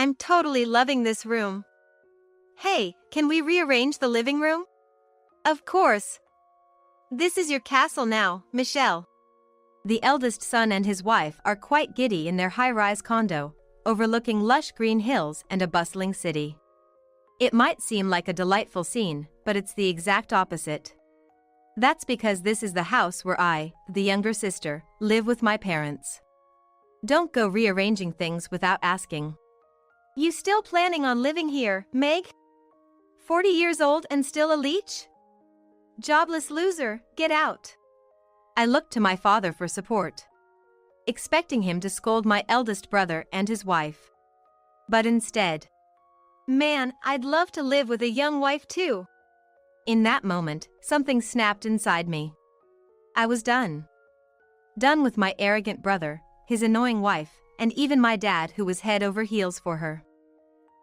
I'm totally loving this room. Hey, can we rearrange the living room? Of course. This is your castle now, Michelle. The eldest son and his wife are quite giddy in their high-rise condo, overlooking lush green hills and a bustling city. It might seem like a delightful scene, but it's the exact opposite. That's because this is the house where I, the younger sister, live with my parents. Don't go rearranging things without asking. You still planning on living here, Meg? 40 years old and still a leech? Jobless loser, get out. I looked to my father for support, expecting him to scold my eldest brother and his wife. But instead, man, I'd love to live with a young wife too. In that moment, something snapped inside me. I was done. Done with my arrogant brother, his annoying wife, and even my dad who was head over heels for her.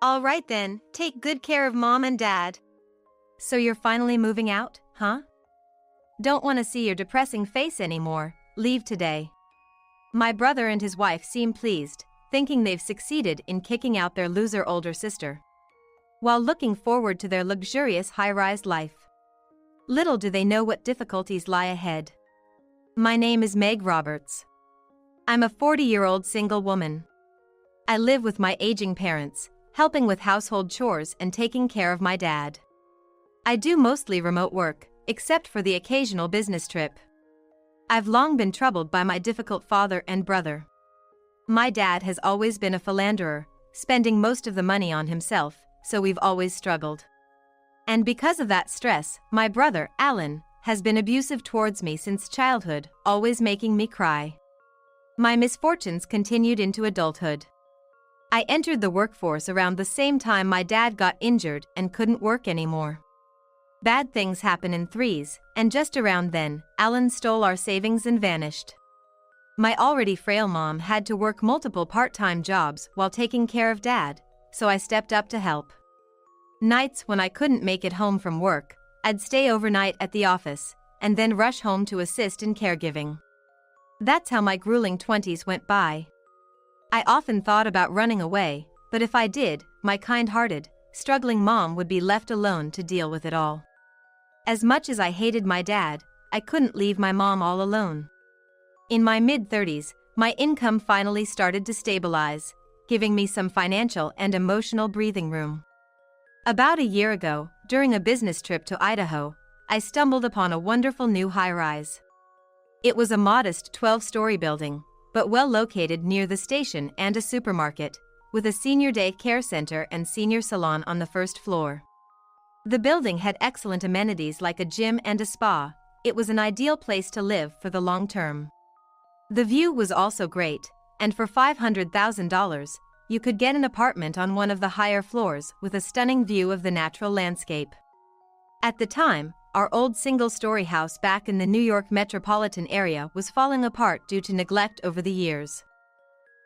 All right then, take good care of mom and dad. So you're finally moving out, huh? Don't want to see your depressing face anymore, leave today. My brother and his wife seem pleased, thinking they've succeeded in kicking out their loser older sister, while looking forward to their luxurious high-rise life. Little do they know what difficulties lie ahead. My name is Meg Roberts. I'm a 40-year-old single woman. I live with my aging parents, helping with household chores and taking care of my dad. I do mostly remote work, except for the occasional business trip. I've long been troubled by my difficult father and brother. My dad has always been a philanderer, spending most of the money on himself, so we've always struggled. And because of that stress, my brother, Alan, has been abusive towards me since childhood, always making me cry. My misfortunes continued into adulthood. I entered the workforce around the same time my dad got injured and couldn't work anymore. Bad things happen in threes, and just around then, Alan stole our savings and vanished. My already frail mom had to work multiple part-time jobs while taking care of dad, so I stepped up to help. Nights when I couldn't make it home from work, I'd stay overnight at the office, and then rush home to assist in caregiving. That's how my grueling 20s went by. I often thought about running away, but if I did, my kind-hearted, struggling mom would be left alone to deal with it all. As much as I hated my dad, I couldn't leave my mom all alone. In my mid-30s, my income finally started to stabilize, giving me some financial and emotional breathing room. About a year ago, during a business trip to Idaho, I stumbled upon a wonderful new high-rise. It was a modest 12-story building, but well located near the station and a supermarket, with a senior day care center and senior salon on the first floor. The building had excellent amenities like a gym and a spa. It was an ideal place to live for the long term. The view was also great, and for $500,000, you could get an apartment on one of the higher floors with a stunning view of the natural landscape. At the time, our old single-story house back in the New York metropolitan area was falling apart due to neglect over the years.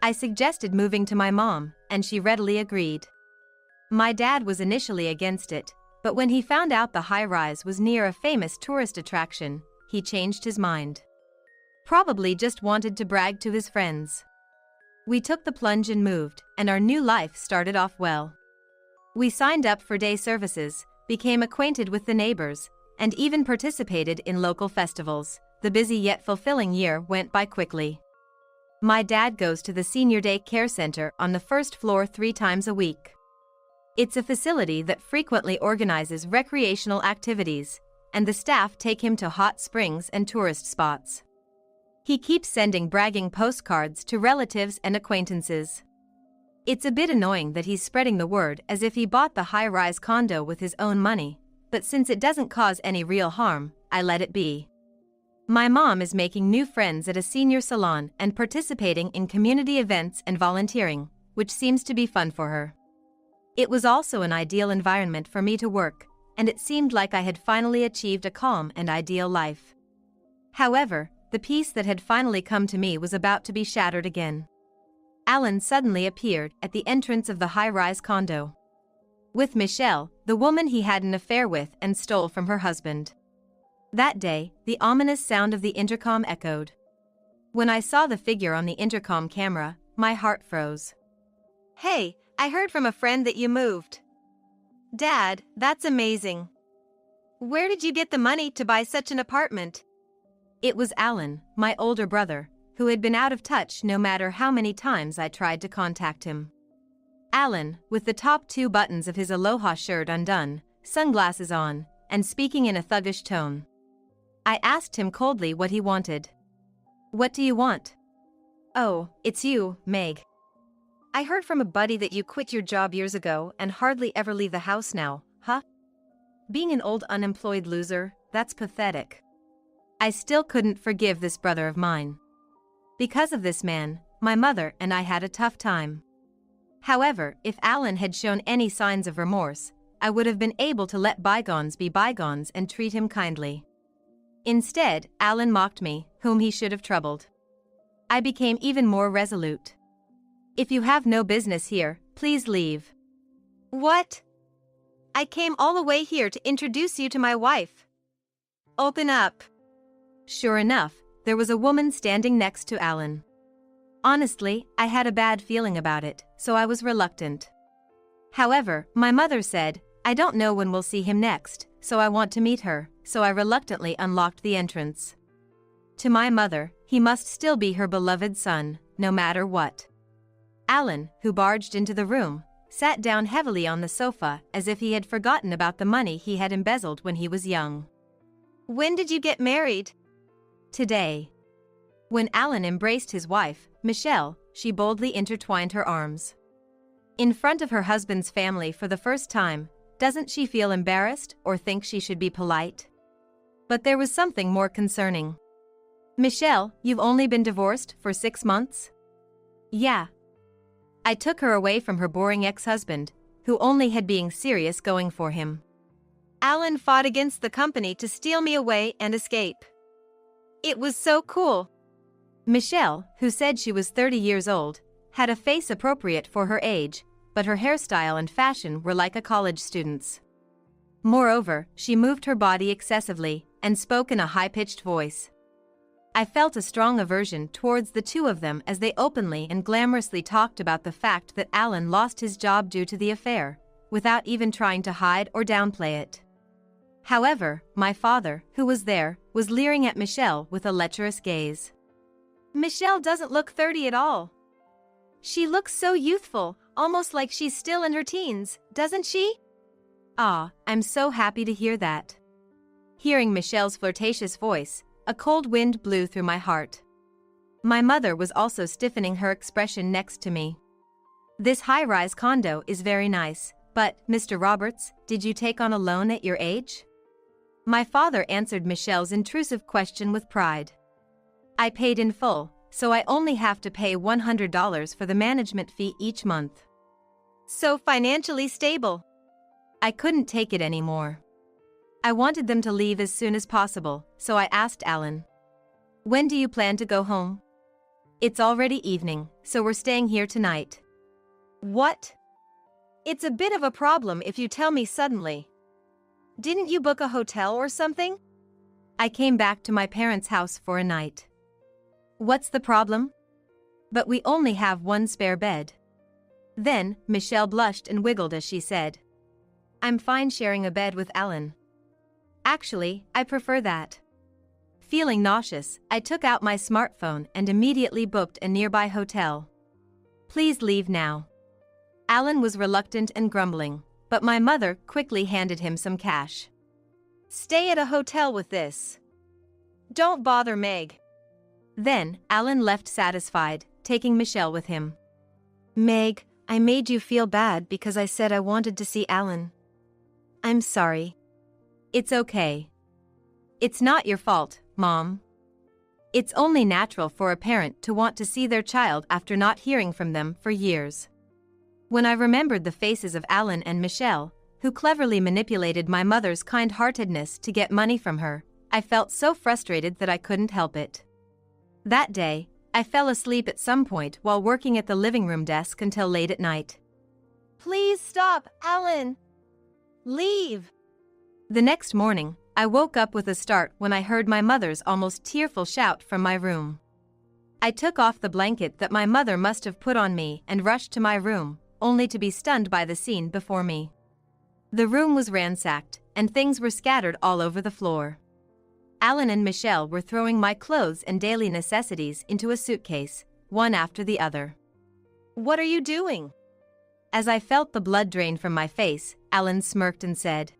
I suggested moving to my mom, and she readily agreed. My dad was initially against it, but when he found out the high-rise was near a famous tourist attraction, he changed his mind. Probably just wanted to brag to his friends. We took the plunge and moved, and our new life started off well. We signed up for day services, became acquainted with the neighbors, and even participated in local festivals. The busy yet fulfilling year went by quickly. My dad goes to the Senior Day Care Center on the first floor 3 times a week. It's a facility that frequently organizes recreational activities, and the staff take him to hot springs and tourist spots. He keeps sending bragging postcards to relatives and acquaintances. It's a bit annoying that he's spreading the word as if he bought the high-rise condo with his own money, but since it doesn't cause any real harm, I let it be. My mom is making new friends at a senior salon and participating in community events and volunteering, which seems to be fun for her. It was also an ideal environment for me to work, and it seemed like I had finally achieved a calm and ideal life. However, the peace that had finally come to me was about to be shattered again. Alan suddenly appeared at the entrance of the high-rise condo with Michelle, the woman he had an affair with and stole from her husband. That day, the ominous sound of the intercom echoed. When I saw the figure on the intercom camera, my heart froze. "Hey, I heard from a friend that you moved. Dad, that's amazing. Where did you get the money to buy such an apartment? It was Alan, my older brother, who had been out of touch no matter how many times I tried to contact him. Alan, with the top 2 buttons of his aloha shirt undone, sunglasses on, and speaking in a thuggish tone. I asked him coldly what he wanted. What do you want? Oh, it's you, Meg. I heard from a buddy that you quit your job years ago and hardly ever leave the house now, huh? Being an old unemployed loser, that's pathetic. I still couldn't forgive this brother of mine. Because of this man, my mother and I had a tough time. However, if Alan had shown any signs of remorse, I would have been able to let bygones be bygones and treat him kindly. Instead, Alan mocked me, whom he should have troubled. I became even more resolute. If you have no business here, please leave. What? I came all the way here to introduce you to my wife. Open up. Sure enough, there was a woman standing next to Alan. Honestly, I had a bad feeling about it, so I was reluctant. However, my mother said, I don't know when we'll see him next, so I want to meet her, so I reluctantly unlocked the entrance. To my mother, he must still be her beloved son, no matter what. Alan, who barged into the room, sat down heavily on the sofa as if he had forgotten about the money he had embezzled when he was young. When did you get married? Today. When Alan embraced his wife, Michelle, she boldly intertwined her arms. In front of her husband's family for the first time, doesn't she feel embarrassed or think she should be polite? But there was something more concerning. Michelle, you've only been divorced for 6 months? Yeah. I took her away from her boring ex-husband, who only had being serious going for him. Alan fought against the company to steal me away and escape. It was so cool. Michelle, who said she was 30 years old, had a face appropriate for her age, but her hairstyle and fashion were like a college student's. Moreover, she moved her body excessively and spoke in a high-pitched voice. I felt a strong aversion towards the two of them as they openly and glamorously talked about the fact that Alan lost his job due to the affair, without even trying to hide or downplay it. However, my father, who was there, was leering at Michelle with a lecherous gaze. Michelle doesn't look 30 at all. She looks so youthful, almost like she's still in her teens, doesn't she? Ah, I'm so happy to hear that. Hearing Michelle's flirtatious voice, a cold wind blew through my heart. My mother was also stiffening her expression next to me. This high-rise condo is very nice, but, Mr. Roberts, did you take on a loan at your age? My father answered Michelle's intrusive question with pride. I paid in full, so I only have to pay $100 for the management fee each month. So financially stable. I couldn't take it anymore. I wanted them to leave as soon as possible, so I asked Alan. When do you plan to go home? It's already evening, so we're staying here tonight. What? It's a bit of a problem if you tell me suddenly. Didn't you book a hotel or something? I came back to my parents' house for a night. What's the problem? But we only have one spare bed. Then, Michelle blushed and wiggled as she said, I'm fine sharing a bed with Alan. Actually, I prefer that. Feeling nauseous, I took out my smartphone and immediately booked a nearby hotel. Please leave now. Alan was reluctant and grumbling, but my mother quickly handed him some cash. Stay at a hotel with this. Don't bother Meg. Then, Alan left satisfied, taking Michelle with him. Meg, I made you feel bad because I said I wanted to see Alan. I'm sorry. It's okay. It's not your fault, Mom. It's only natural for a parent to want to see their child after not hearing from them for years. When I remembered the faces of Alan and Michelle, who cleverly manipulated my mother's kind-heartedness to get money from her, I felt so frustrated that I couldn't help it. That day, I fell asleep at some point while working at the living room desk until late at night. Please stop, Alan. Leave. The next morning, I woke up with a start when I heard my mother's almost tearful shout from my room. I took off the blanket that my mother must have put on me and rushed to my room, only to be stunned by the scene before me. The room was ransacked, and things were scattered all over the floor. Alan and Michelle were throwing my clothes and daily necessities into a suitcase, one after the other. "What are you doing?" As I felt the blood drain from my face, Alan smirked and said,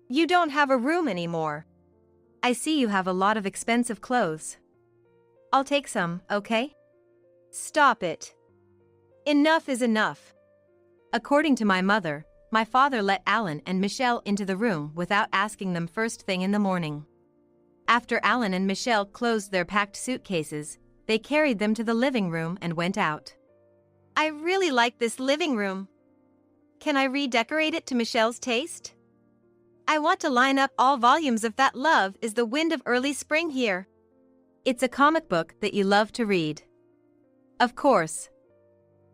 "You don't have a room anymore. I see you have a lot of expensive clothes. I'll take some, okay?" "Stop it. Enough is enough." According to my mother, my father let Alan and Michelle into the room without asking them first thing in the morning. After Alan and Michelle closed their packed suitcases, they carried them to the living room and went out. "I really like this living room. Can I redecorate it to Michelle's taste? I want to line up all volumes of That Love Is the Wind of Early Spring here. It's a comic book that you love to read. Of course.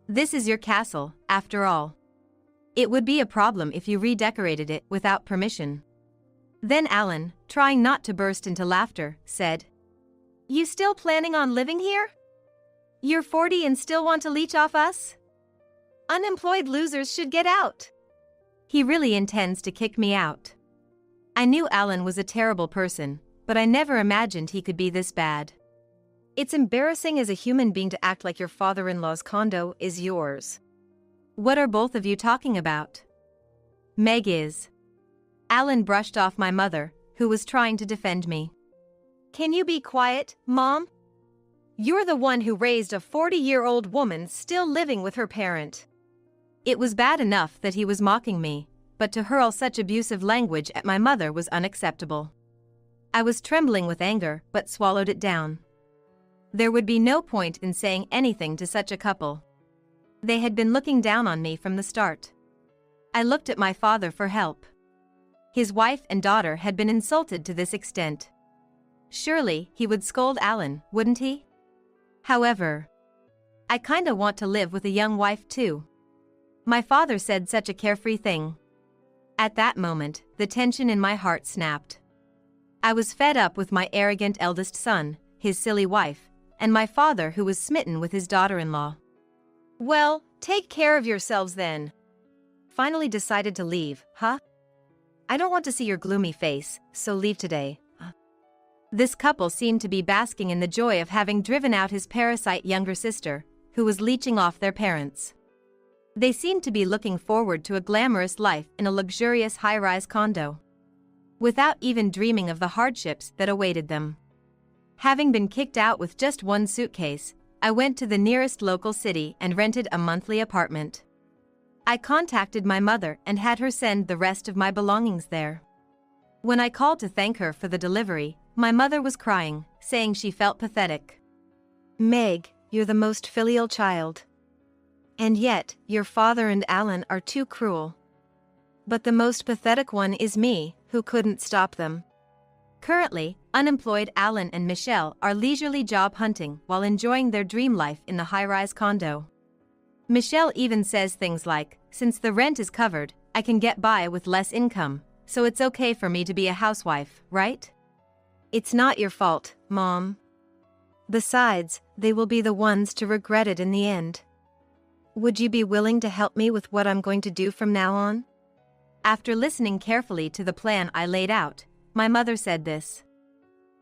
This is your castle, after all. It would be a problem if you redecorated it without permission." Then Alan, trying not to burst into laughter, said, "You still planning on living here? You're 40 and still want to leech off us? Unemployed losers should get out." He really intends to kick me out. I knew Alan was a terrible person, but I never imagined he could be this bad. "It's embarrassing as a human being to act like your father-in-law's condo is yours." "What are both of you talking about?" "Meg is." Alan brushed off my mother, who was trying to defend me. "Can you be quiet, Mom? You're the one who raised a 40-year-old woman still living with her parent." It was bad enough that he was mocking me, but to hurl such abusive language at my mother was unacceptable. I was trembling with anger but swallowed it down. There would be no point in saying anything to such a couple. They had been looking down on me from the start. I looked at my father for help. His wife and daughter had been insulted to this extent. Surely he would scold Alan, wouldn't he? However, I kinda want to live with a young wife too. My father said such a carefree thing. At that moment, the tension in my heart snapped. I was fed up with my arrogant eldest son, his silly wife, and my father who was smitten with his daughter-in-law. "Well, take care of yourselves then." "Finally decided to leave, huh? I don't want to see your gloomy face, so leave today." This couple seemed to be basking in the joy of having driven out his parasite younger sister, who was leeching off their parents. They seemed to be looking forward to a glamorous life in a luxurious high-rise condo, without even dreaming of the hardships that awaited them. Having been kicked out with just one suitcase, I went to the nearest local city and rented a monthly apartment. I contacted my mother and had her send the rest of my belongings there. When I called to thank her for the delivery, my mother was crying, saying she felt pathetic. "Meg, you're the most filial child. And yet, your father and Alan are too cruel. But the most pathetic one is me, who couldn't stop them." Currently, unemployed Alan and Michelle are leisurely job hunting while enjoying their dream life in the high-rise condo. Michelle even says things like, "Since the rent is covered, I can get by with less income, so it's okay for me to be a housewife, right?" "It's not your fault, Mom. Besides, they will be the ones to regret it in the end. Would you be willing to help me with what I'm going to do from now on?" After listening carefully to the plan I laid out, my mother said this.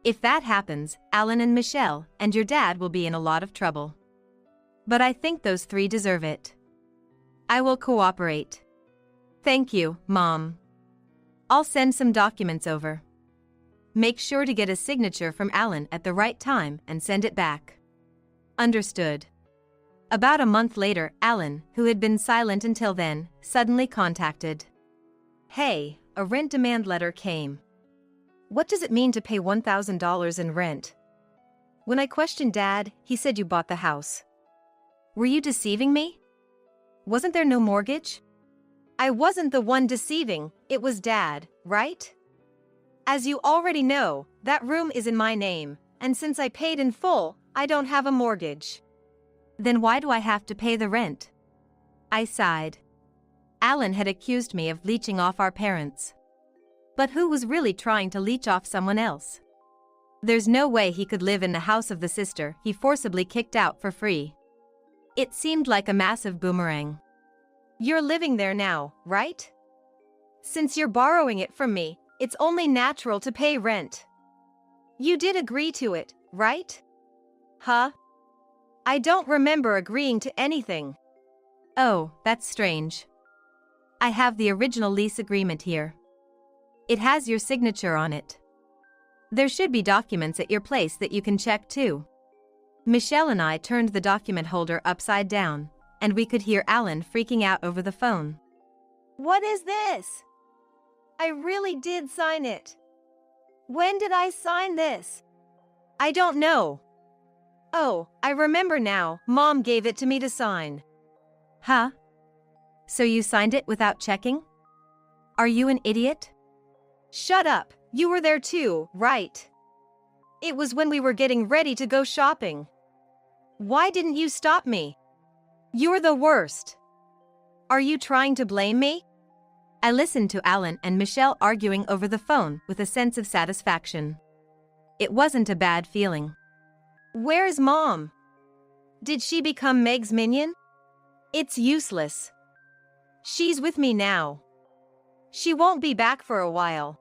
"If that happens, Alan and Michelle and your dad will be in a lot of trouble. But I think those three deserve it. I will cooperate." "Thank you, Mom. I'll send some documents over. Make sure to get a signature from Alan at the right time and send it back." "Understood." About a month later, Alan, who had been silent until then, suddenly contacted. "Hey, a rent demand letter came. What does it mean to pay $1,000 in rent?" When I questioned Dad, he said you bought the house. Were you deceiving me? Wasn't there no mortgage? I wasn't the one deceiving, it was Dad, right? As you already know, that room is in my name, and since I paid in full, I don't have a mortgage. Then why do I have to pay the rent? I sighed. Alan had accused me of leeching off our parents. But who was really trying to leech off someone else? There's no way he could live in the house of the sister he forcibly kicked out for free. It seemed like a massive boomerang. You're living there now, right? Since you're borrowing it from me, it's only natural to pay rent. You did agree to it, right? Huh? I don't remember agreeing to anything. Oh, that's strange. I have the original lease agreement here. It has your signature on it. There should be documents at your place that you can check too. Michelle and I turned the document holder upside down, and we could hear Alan freaking out over the phone. What is this? I really did sign it. When did I sign this? I don't know. Oh, I remember now, Mom gave it to me to sign. Huh? So you signed it without checking? Are you an idiot? Shut up, you were there too, right? It was when we were getting ready to go shopping. Why didn't you stop me? You're the worst. Are you trying to blame me? I listened to Alan and Michelle arguing over the phone with a sense of satisfaction. It wasn't a bad feeling. Where's Mom? Did she become Meg's minion? It's useless. She's with me now. She won't be back for a while.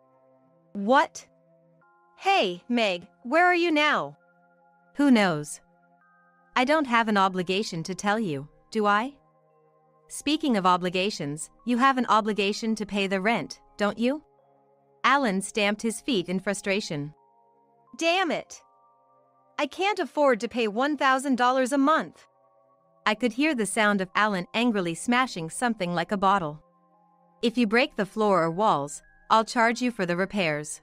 What? Hey, Meg, where are you now? Who knows? I don't have an obligation to tell you, do I? Speaking of obligations, you have an obligation to pay the rent, don't you? Alan stamped his feet in frustration. Damn it! I can't afford to pay $1,000 a month. I could hear the sound of Alan angrily smashing something like a bottle. If you break the floor or walls, I'll charge you for the repairs.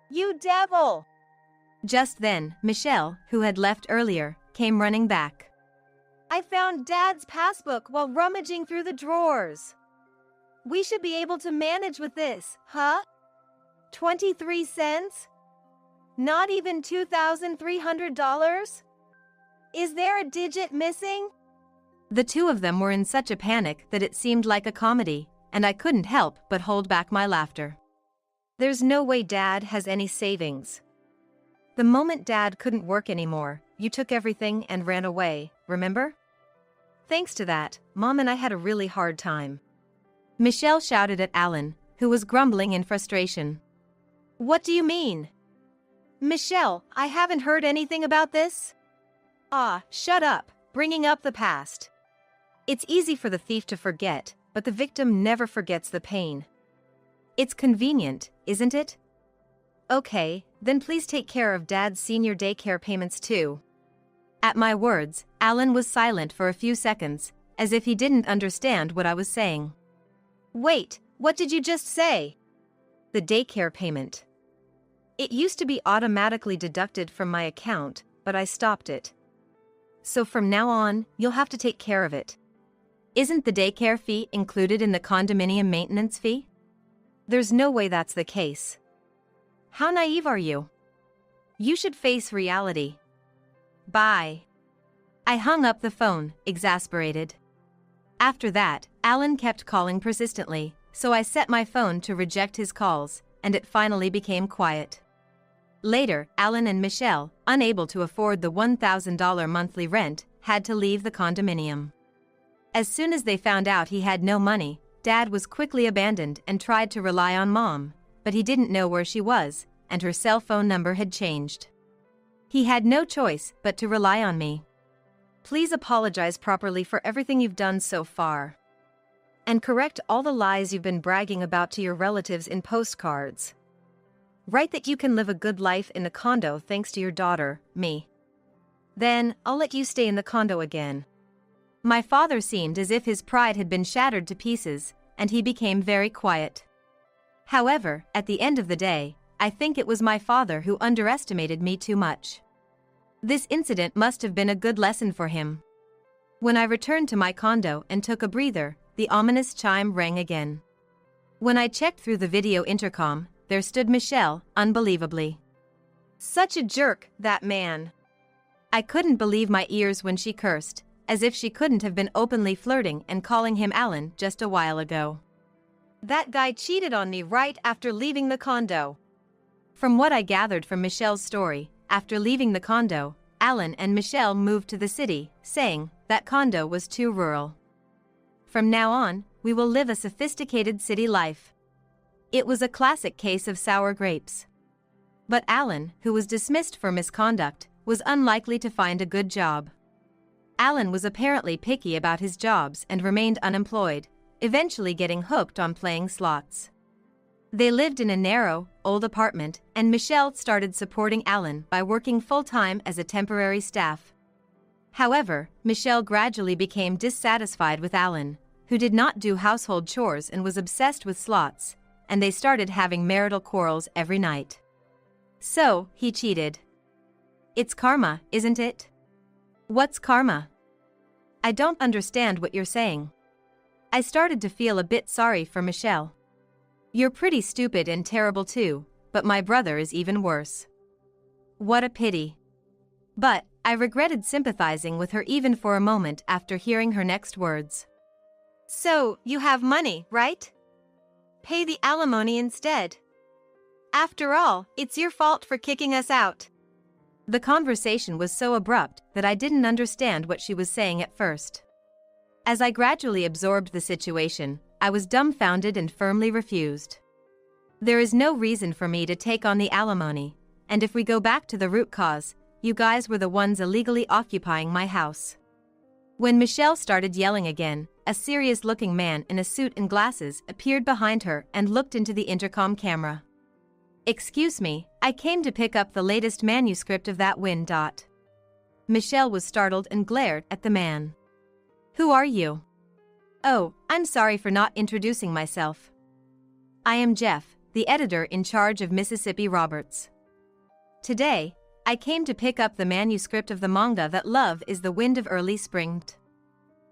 You devil! Just then, Michelle, who had left earlier, came running back. I found Dad's passbook while rummaging through the drawers. We should be able to manage with this, huh? 23 cents? Not even $2,300? Is there a digit missing? The two of them were in such a panic that it seemed like a comedy, and I couldn't help but hold back my laughter. There's no way Dad has any savings. The moment Dad couldn't work anymore, you took everything and ran away, remember? Thanks to that, Mom and I had a really hard time. Michelle shouted at Alan, who was grumbling in frustration. What do you mean? Michelle, I haven't heard anything about this. Ah, shut up, bringing up the past. It's easy for the thief to forget, but the victim never forgets the pain. It's convenient, isn't it? Okay, then please take care of Dad's senior daycare payments too. At my words, Alan was silent for a few seconds, as if he didn't understand what I was saying. Wait, what did you just say? The daycare payment. It used to be automatically deducted from my account, but I stopped it. So from now on, you'll have to take care of it. Isn't the daycare fee included in the condominium maintenance fee? There's no way that's the case. How naive are you? You should face reality. Bye. I hung up the phone, exasperated. After that, Alan kept calling persistently, so I set my phone to reject his calls, and it finally became quiet. Later, Alan and Michelle, unable to afford the $1,000 monthly rent, had to leave the condominium. As soon as they found out he had no money, Dad was quickly abandoned and tried to rely on Mom, but he didn't know where she was, and her cell phone number had changed. He had no choice but to rely on me. Please apologize properly for everything you've done so far. And correct all the lies you've been bragging about to your relatives in postcards. Write that you can live a good life in a condo thanks to your daughter, me. Then, I'll let you stay in the condo again. My father seemed as if his pride had been shattered to pieces, and he became very quiet. However, at the end of the day, I think it was my father who underestimated me too much. This incident must have been a good lesson for him. When I returned to my condo and took a breather, the ominous chime rang again. When I checked through the video intercom, there stood Michelle, unbelievably. Such a jerk, that man. I couldn't believe my ears when she cursed, as if she couldn't have been openly flirting and calling him Alan just a while ago. That guy cheated on me right after leaving the condo. From what I gathered from Michelle's story, after leaving the condo, Alan and Michelle moved to the city, saying that condo was too rural. From now on, we will live a sophisticated city life. It was a classic case of sour grapes. But Alan, who was dismissed for misconduct, was unlikely to find a good job. Alan was apparently picky about his jobs and remained unemployed, eventually getting hooked on playing slots. They lived in a narrow, old apartment, and Michelle started supporting Alan by working full-time as a temporary staff. However, Michelle gradually became dissatisfied with Alan, who did not do household chores and was obsessed with slots, and they started having marital quarrels every night. So, he cheated. It's karma, isn't it? What's karma? I don't understand what you're saying. I started to feel a bit sorry for Michelle. You're pretty stupid and terrible too, but my brother is even worse. What a pity. But, I regretted sympathizing with her even for a moment after hearing her next words. So, you have money, right? Pay the alimony instead. After all, it's your fault for kicking us out. The conversation was so abrupt that I didn't understand what she was saying at first. As I gradually absorbed the situation, I was dumbfounded and firmly refused. There is no reason for me to take on the alimony, and if we go back to the root cause, you guys were the ones illegally occupying my house. When Michelle started yelling again, a serious-looking man in a suit and glasses appeared behind her and looked into the intercom camera. Excuse me, I came to pick up the latest manuscript of that wind. Michelle was startled and glared at the man. Who are you? Oh, I'm sorry for not introducing myself. I am Jeff, the editor in charge of Mississippi Roberts. Today, I came to pick up the manuscript of the manga that Love is the Wind of Early Spring.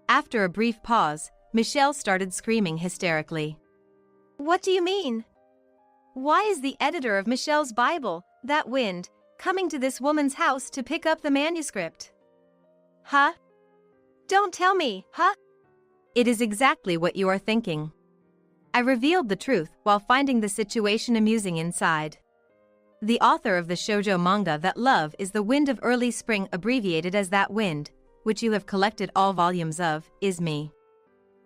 After a brief pause, Michelle started screaming hysterically. What do you mean? Why is the editor of Michelle's Bible, That Wind, coming to this woman's house to pick up the manuscript? Huh? Don't tell me, huh? It is exactly what you are thinking. I revealed the truth while finding the situation amusing inside. The author of the shoujo manga That Love is the Wind of Early Spring, abbreviated as That Wind, which you have collected all volumes of, is me.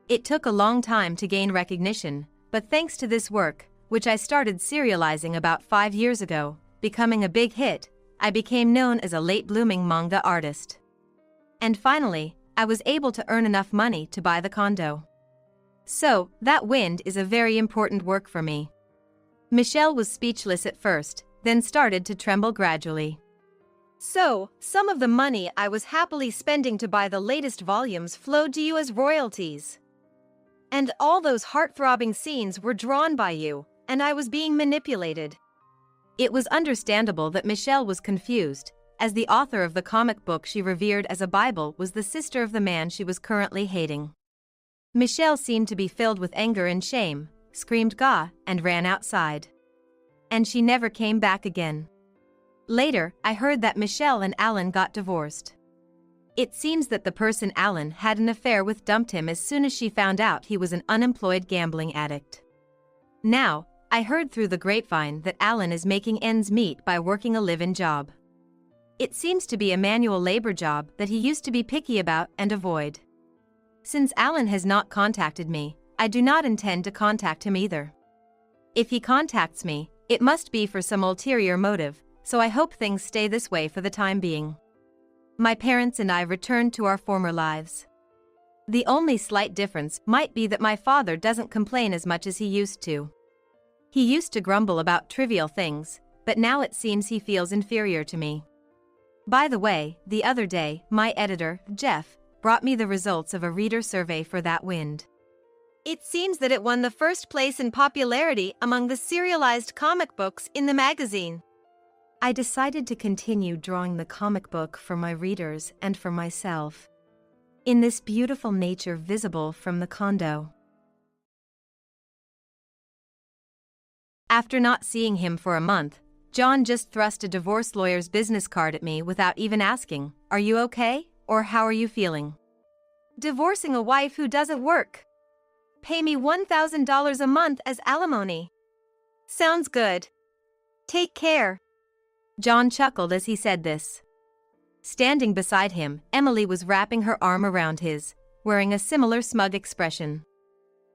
It took a long time to gain recognition, but thanks to this work, which I started serializing about 5 years ago, becoming a big hit, I became known as a late-blooming manga artist. And finally, I was able to earn enough money to buy the condo. So, That Wind is a very important work for me. Michelle was speechless at first, then started to tremble gradually. So, some of the money I was happily spending to buy the latest volumes flowed to you as royalties. And all those heart-throbbing scenes were drawn by you, and I was being manipulated. It was understandable that Michelle was confused, as the author of the comic book she revered as a Bible was the sister of the man she was currently hating. Michelle seemed to be filled with anger and shame, screamed "Gah!" and ran outside. And she never came back again. Later, I heard that Michelle and Alan got divorced. It seems that the person Alan had an affair with dumped him as soon as she found out he was an unemployed gambling addict. Now, I heard through the grapevine that Alan is making ends meet by working a live-in job. It seems to be a manual labor job that he used to be picky about and avoid. Since Alan has not contacted me, I do not intend to contact him either. If he contacts me, it must be for some ulterior motive, so I hope things stay this way for the time being. My parents and I returned to our former lives. The only slight difference might be that my father doesn't complain as much as he used to. He used to grumble about trivial things, but now it seems he feels inferior to me. By the way, the other day, my editor, Jeff, brought me the results of a reader survey for That Wind. It seems that it won the first place in popularity among the serialized comic books in the magazine. I decided to continue drawing the comic book for my readers and for myself, in this beautiful nature visible from the condo. After not seeing him for a month, John just thrust a divorce lawyer's business card at me without even asking, "Are you okay?" or "How are you feeling?" Divorcing a wife who doesn't work. Pay me $1,000 a month as alimony. Sounds good. Take care. John chuckled as he said this. Standing beside him, Emily was wrapping her arm around his, wearing a similar smug expression.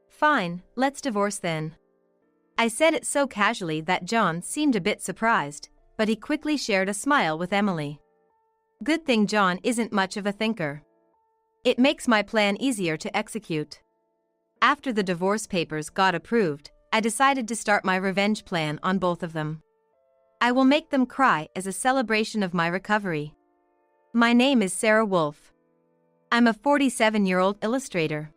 "Fine, let's divorce then." I said it so casually that John seemed a bit surprised, but he quickly shared a smile with Emily. Good thing John isn't much of a thinker. It makes my plan easier to execute. After the divorce papers got approved, I decided to start my revenge plan on both of them. I will make them cry as a celebration of my recovery. My name is Sarah Wolf. I'm a 47-year-old illustrator.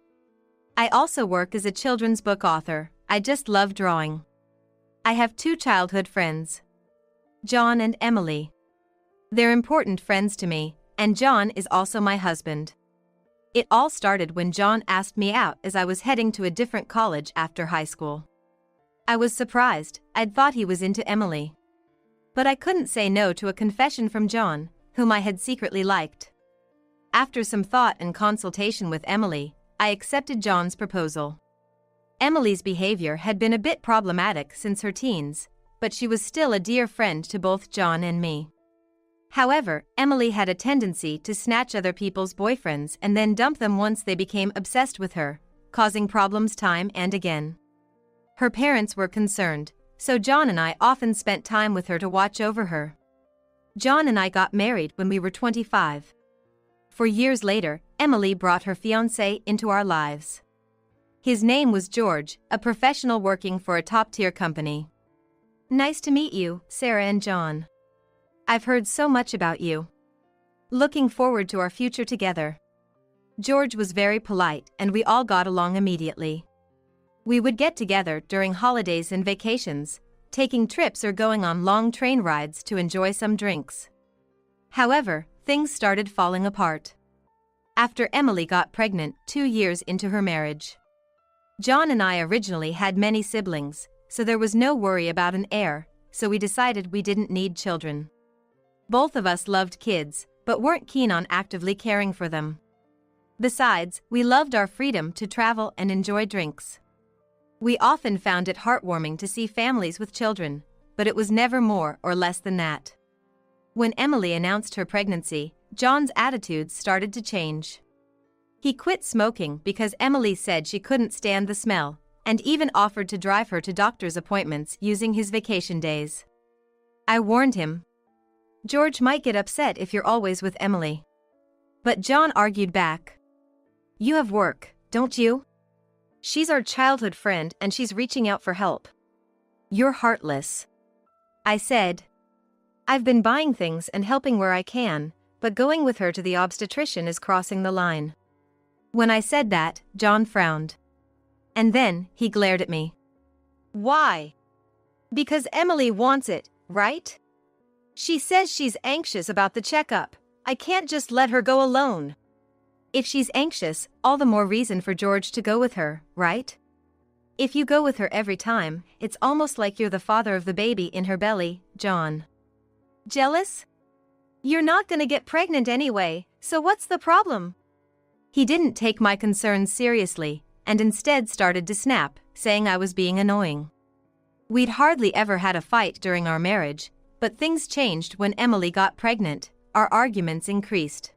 I also work as a children's book author. I just love drawing. I have 2 childhood friends, John and Emily. They're important friends to me, and John is also my husband. It all started when John asked me out as I was heading to a different college after high school. I was surprised. I'd thought he was into Emily. But I couldn't say no to a confession from John, whom I had secretly liked. After some thought and consultation with Emily, I accepted John's proposal. Emily's behavior had been a bit problematic since her teens, but she was still a dear friend to both John and me. However, Emily had a tendency to snatch other people's boyfriends and then dump them once they became obsessed with her, causing problems time and again. Her parents were concerned, so John and I often spent time with her to watch over her. John and I got married when we were 25. 4 years later, Emily brought her fiancé into our lives. His name was George, a professional working for a top-tier company. Nice to meet you, Sarah and John. I've heard so much about you. Looking forward to our future together. George was very polite and we all got along immediately. We would get together during holidays and vacations, taking trips or going on long train rides to enjoy some drinks. However, things started falling apart after Emily got pregnant 2 years into her marriage. John and I originally had many siblings, so there was no worry about an heir, so we decided we didn't need children. Both of us loved kids, but weren't keen on actively caring for them. Besides, we loved our freedom to travel and enjoy drinks. We often found it heartwarming to see families with children, but it was never more or less than that. When Emily announced her pregnancy, John's attitudes started to change. He quit smoking because Emily said she couldn't stand the smell, and even offered to drive her to doctor's appointments using his vacation days. I warned him. George might get upset if you're always with Emily. But John argued back. You have work, don't you? She's our childhood friend and she's reaching out for help. You're heartless. I said. I've been buying things and helping where I can, but going with her to the obstetrician is crossing the line. When I said that, John frowned. And then, he glared at me. Why? Because Emily wants it, right? She says she's anxious about the checkup. I can't just let her go alone. If she's anxious, all the more reason for George to go with her, right? If you go with her every time, it's almost like you're the father of the baby in her belly, John. Jealous? You're not gonna get pregnant anyway, so what's the problem? He didn't take my concerns seriously, and instead started to snap, saying I was being annoying. We'd hardly ever had a fight during our marriage, but things changed when Emily got pregnant. Our arguments increased.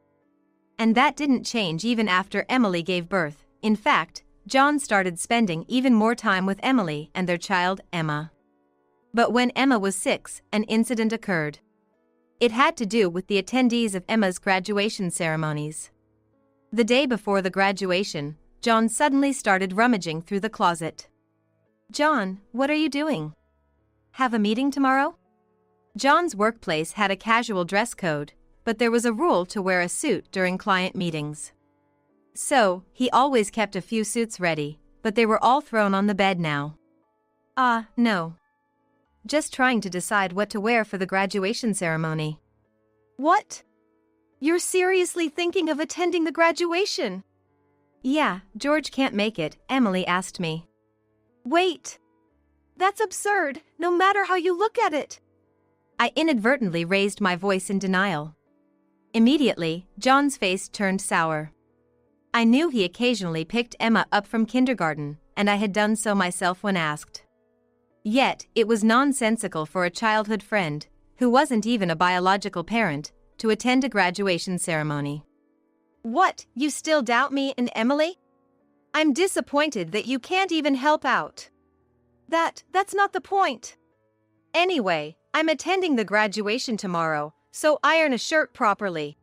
And that didn't change even after Emily gave birth. In fact, John started spending even more time with Emily and their child, Emma. But when Emma was 6, an incident occurred. It had to do with the attendees of Emma's graduation ceremonies. The day before the graduation, John suddenly started rummaging through the closet. John, what are you doing? Have a meeting tomorrow? John's workplace had a casual dress code, but there was a rule to wear a suit during client meetings. So, he always kept a few suits ready, but they were all thrown on the bed now. No. Just trying to decide what to wear for the graduation ceremony. What? You're seriously thinking of attending the graduation? Yeah, George can't make it, Emily asked me. Wait. That's absurd, no matter how you look at it. I inadvertently raised my voice in denial. Immediately, John's face turned sour. I knew he occasionally picked Emma up from kindergarten, and I had done so myself when asked. Yet, it was nonsensical for a childhood friend, who wasn't even a biological parent, to attend a graduation ceremony. What, you still doubt me and Emily? I'm disappointed that you can't even help out. That's not the point. Anyway, I'm attending the graduation tomorrow, so iron a shirt properly.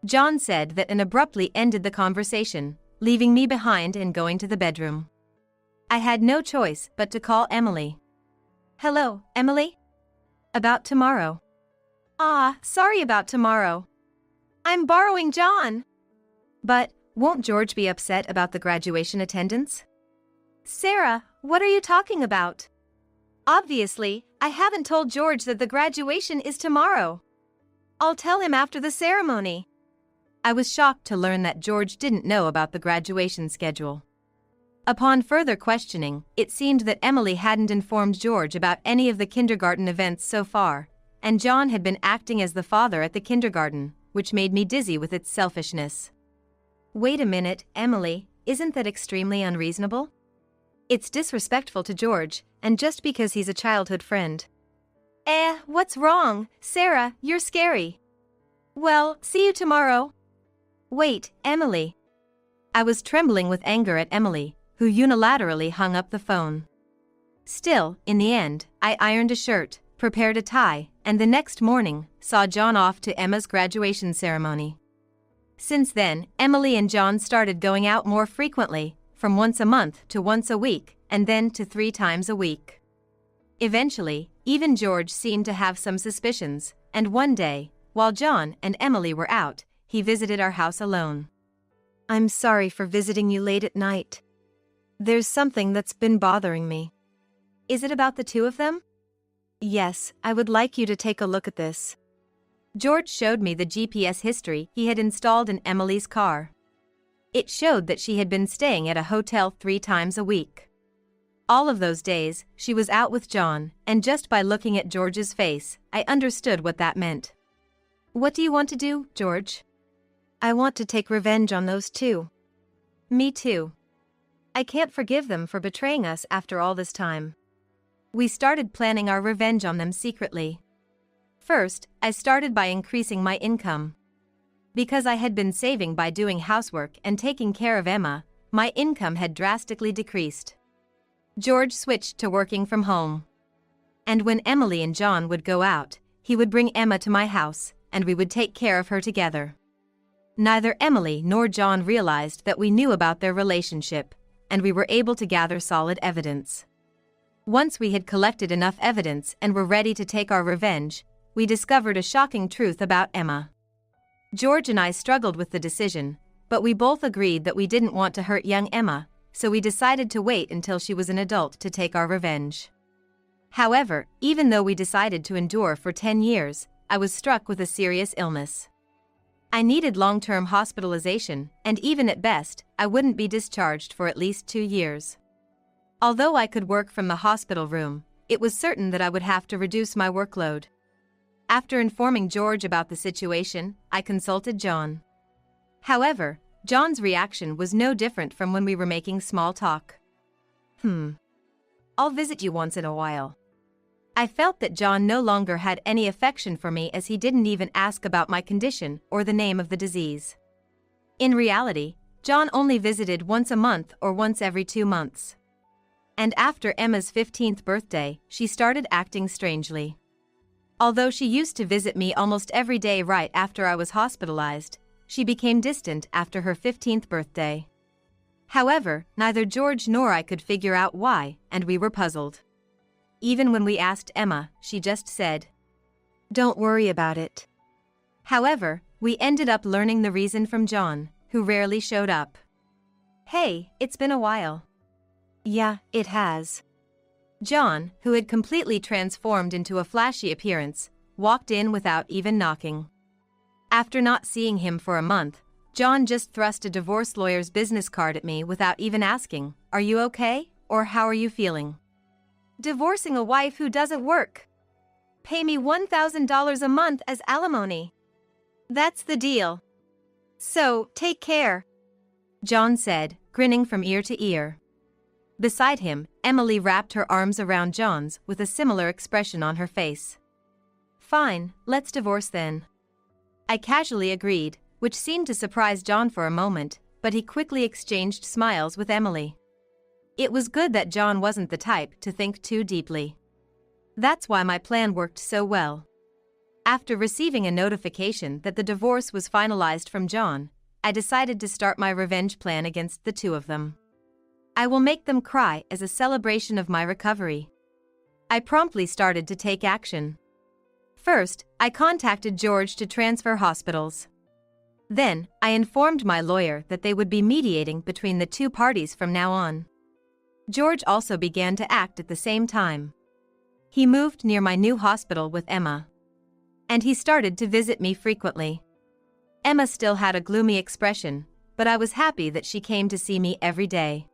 John said that and abruptly ended the conversation, leaving me behind and going to the bedroom. I had no choice but to call Emily. Hello, Emily? About tomorrow. Sorry about tomorrow. I'm borrowing John. But, won't George be upset about the graduation attendance? Sarah, what are you talking about? Obviously, I haven't told George that the graduation is tomorrow. I'll tell him after the ceremony. I was shocked to learn that George didn't know about the graduation schedule. Upon further questioning, it seemed that Emily hadn't informed George about any of the kindergarten events so far, and John had been acting as the father at the kindergarten, which made me dizzy with its selfishness. Wait a minute, Emily, isn't that extremely unreasonable? It's disrespectful to George, and just because he's a childhood friend. What's wrong? Sarah, you're scary. Well, see you tomorrow. Wait, Emily. I was trembling with anger at Emily, who unilaterally hung up the phone. Still, in the end, I ironed a shirt, prepared a tie, and the next morning, saw John off to Emma's graduation ceremony. Since then, Emily and John started going out more frequently, from once a month to once a week, and then to 3 times a week. Eventually, even George seemed to have some suspicions, and one day, while John and Emily were out, he visited our house alone. I'm sorry for visiting you late at night. There's something that's been bothering me. Is it about the two of them? Yes, I would like you to take a look at this. George showed me the GPS history he had installed in Emily's car. It showed that she had been staying at a hotel 3 times a week. All of those days, she was out with John, and just by looking at George's face, I understood what that meant. What do you want to do, George? I want to take revenge on those two. Me too. I can't forgive them for betraying us after all this time. We started planning our revenge on them secretly. First, I started by increasing my income. Because I had been saving by doing housework and taking care of Emma, my income had drastically decreased. George switched to working from home. And when Emily and John would go out, he would bring Emma to my house, and we would take care of her together. Neither Emily nor John realized that we knew about their relationship, and we were able to gather solid evidence. Once we had collected enough evidence and were ready to take our revenge, we discovered a shocking truth about Emma. George and I struggled with the decision, but we both agreed that we didn't want to hurt young Emma, so we decided to wait until she was an adult to take our revenge. However, even though we decided to endure for 10 years, I was struck with a serious illness. I needed long-term hospitalization, and even at best, I wouldn't be discharged for at least 2 years. Although I could work from the hospital room, it was certain that I would have to reduce my workload. After informing George about the situation, I consulted John. However, John's reaction was no different from when we were making small talk. I'll visit you once in a while. I felt that John no longer had any affection for me, as he didn't even ask about my condition or the name of the disease. In reality, John only visited once a month or once every 2 months. And after Emma's 15th birthday, she started acting strangely. Although she used to visit me almost every day right after I was hospitalized, she became distant after her 15th birthday. However, neither George nor I could figure out why, and we were puzzled. Even when we asked Emma, she just said, "Don't worry about it." However, we ended up learning the reason from John, who rarely showed up. Hey, it's been a while. Yeah, it has. John, who had completely transformed into a flashy appearance, walked in without even knocking. After not seeing him for a month, John just thrust a divorce lawyer's business card at me without even asking, "Are you okay?" or "How are you feeling?" Divorcing a wife who doesn't work. Pay me $1,000 a month as alimony. That's the deal. So, take care, John said, grinning from ear to ear. Beside him, Emily wrapped her arms around John's with a similar expression on her face. Fine, let's divorce then. I casually agreed, which seemed to surprise John for a moment, but he quickly exchanged smiles with Emily. It was good that John wasn't the type to think too deeply. That's why my plan worked so well. After receiving a notification that the divorce was finalized from John, I decided to start my revenge plan against the two of them. I will make them cry as a celebration of my recovery. I promptly started to take action. First, I contacted George to transfer hospitals. Then, I informed my lawyer that they would be mediating between the two parties from now on. George also began to act at the same time. He moved near my new hospital with Emma. And he started to visit me frequently. Emma still had a gloomy expression, but I was happy that she came to see me every day.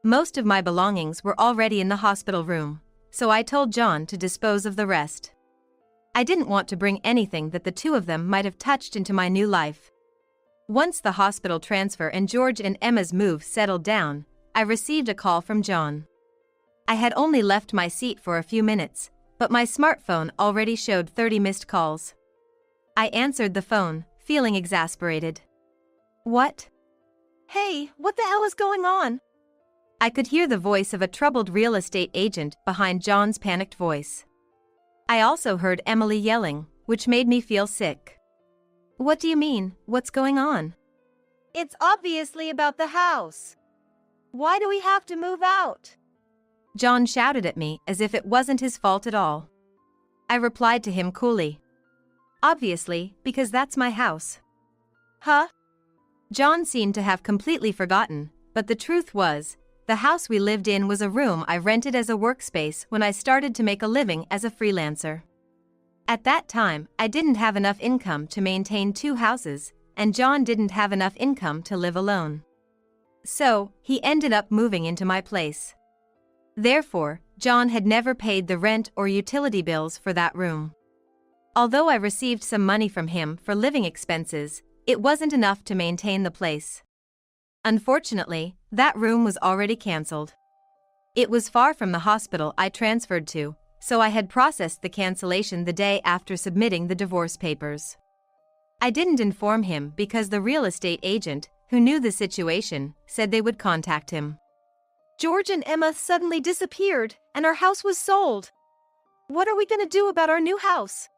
Most of my belongings were already in the hospital room, so I told John to dispose of the rest. I didn't want to bring anything that the two of them might have touched into my new life. Once the hospital transfer and George and Emma's move settled down, I received a call from John. I had only left my seat for a few minutes, but my smartphone already showed 30 missed calls. I answered the phone, feeling exasperated. What? Hey, what the hell is going on? I could hear the voice of a troubled real estate agent behind John's panicked voice. I also heard Emily yelling, which made me feel sick. What do you mean, what's going on? It's obviously about the house. Why do we have to move out? John shouted at me as if it wasn't his fault at all. I replied to him coolly. Obviously, because that's my house. Huh? John seemed to have completely forgotten, but the truth was, the house we lived in was a room I rented as a workspace when I started to make a living as a freelancer. At that time, I didn't have enough income to maintain two houses, and John didn't have enough income to live alone. So, he ended up moving into my place. Therefore, John had never paid the rent or utility bills for that room. Although I received some money from him for living expenses, it wasn't enough to maintain the place. Unfortunately, that room was already cancelled. It was far from the hospital I transferred to, so I had processed the cancellation the day after submitting the divorce papers. I didn't inform him because the real estate agent, who knew the situation, said they would contact him. George and Emma suddenly disappeared, and our house was sold. What are we gonna do about our new house?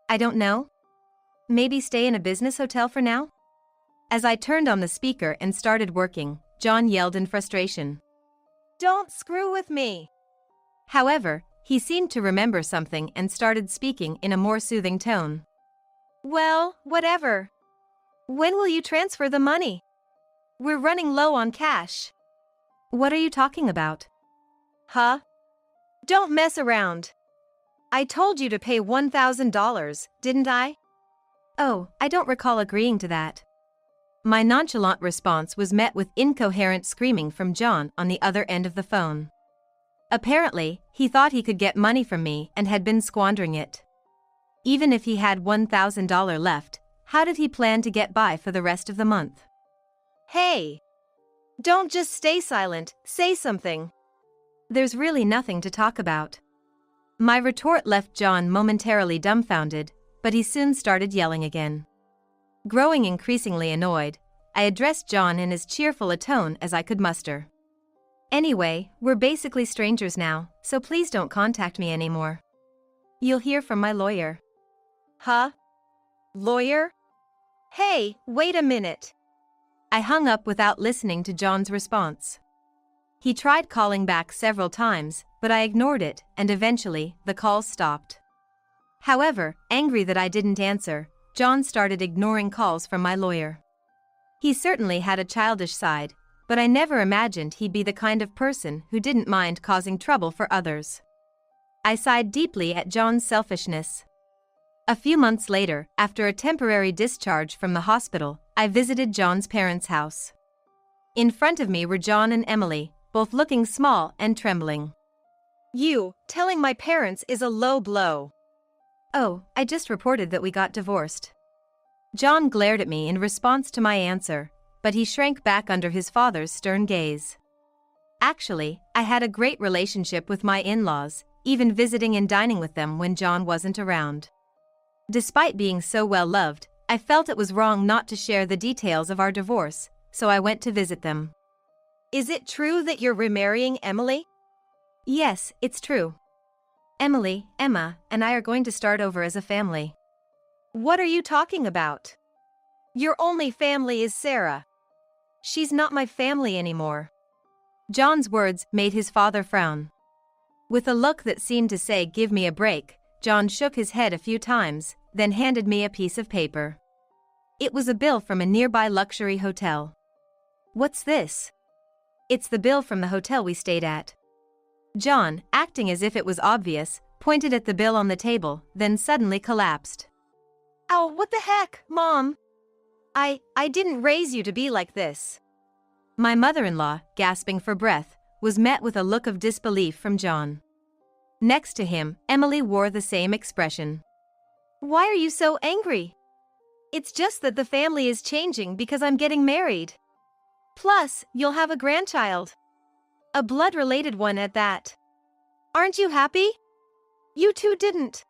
I don't know. Maybe stay in a business hotel for now? As I turned on the speaker and started working, John yelled in frustration. Don't screw with me. However, he seemed to remember something and started speaking in a more soothing tone. Well, whatever. When will you transfer the money? We're running low on cash. What are you talking about? Huh? Don't mess around. I told you to pay $1,000, didn't I? Oh, I don't recall agreeing to that. My nonchalant response was met with incoherent screaming from John on the other end of the phone. Apparently, he thought he could get money from me and had been squandering it. Even if he had $1,000 left, how did he plan to get by for the rest of the month? Hey! Don't just stay silent, say something. There's really nothing to talk about. My retort left John momentarily dumbfounded, but he soon started yelling again. Growing increasingly annoyed, I addressed John in as cheerful a tone as I could muster. Anyway, we're basically strangers now, so please don't contact me anymore. You'll hear from my lawyer. Huh? Lawyer? Hey, wait a minute. I hung up without listening to John's response. He tried calling back several times, but I ignored it, and eventually, the calls stopped. However, angry that I didn't answer, John started ignoring calls from my lawyer. He certainly had a childish side, but I never imagined he'd be the kind of person who didn't mind causing trouble for others. I sighed deeply at John's selfishness. A few months later, after a temporary discharge from the hospital, I visited John's parents' house. In front of me were John and Emily, both looking small and trembling. You telling my parents is a low blow. Oh, I just reported that we got divorced. John glared at me in response to my answer, but he shrank back under his father's stern gaze. Actually, I had a great relationship with my in-laws, even visiting and dining with them when John wasn't around. Despite being so well loved, I felt it was wrong not to share the details of our divorce, so I went to visit them. Is it true that you're remarrying Emily? Yes, it's true. Emily, Emma, and I are going to start over as a family. What are you talking about? Your only family is Sarah. She's not my family anymore. John's words made his father frown. With a look that seemed to say, "Give me a break," John shook his head a few times, then handed me a piece of paper. It was a bill from a nearby luxury hotel. "What's this?" "It's the bill from the hotel we stayed at." John, acting as if it was obvious, pointed at the bill on the table, then suddenly collapsed. "Ow, what the heck, Mom? I didn't raise you to be like this." My mother-in-law, gasping for breath, was met with a look of disbelief from John. Next to him, Emily wore the same expression. "Why are you so angry?" "It's just that the family is changing because I'm getting married. Plus, you'll have a grandchild. A blood-related one at that. Aren't you happy? You two didn't."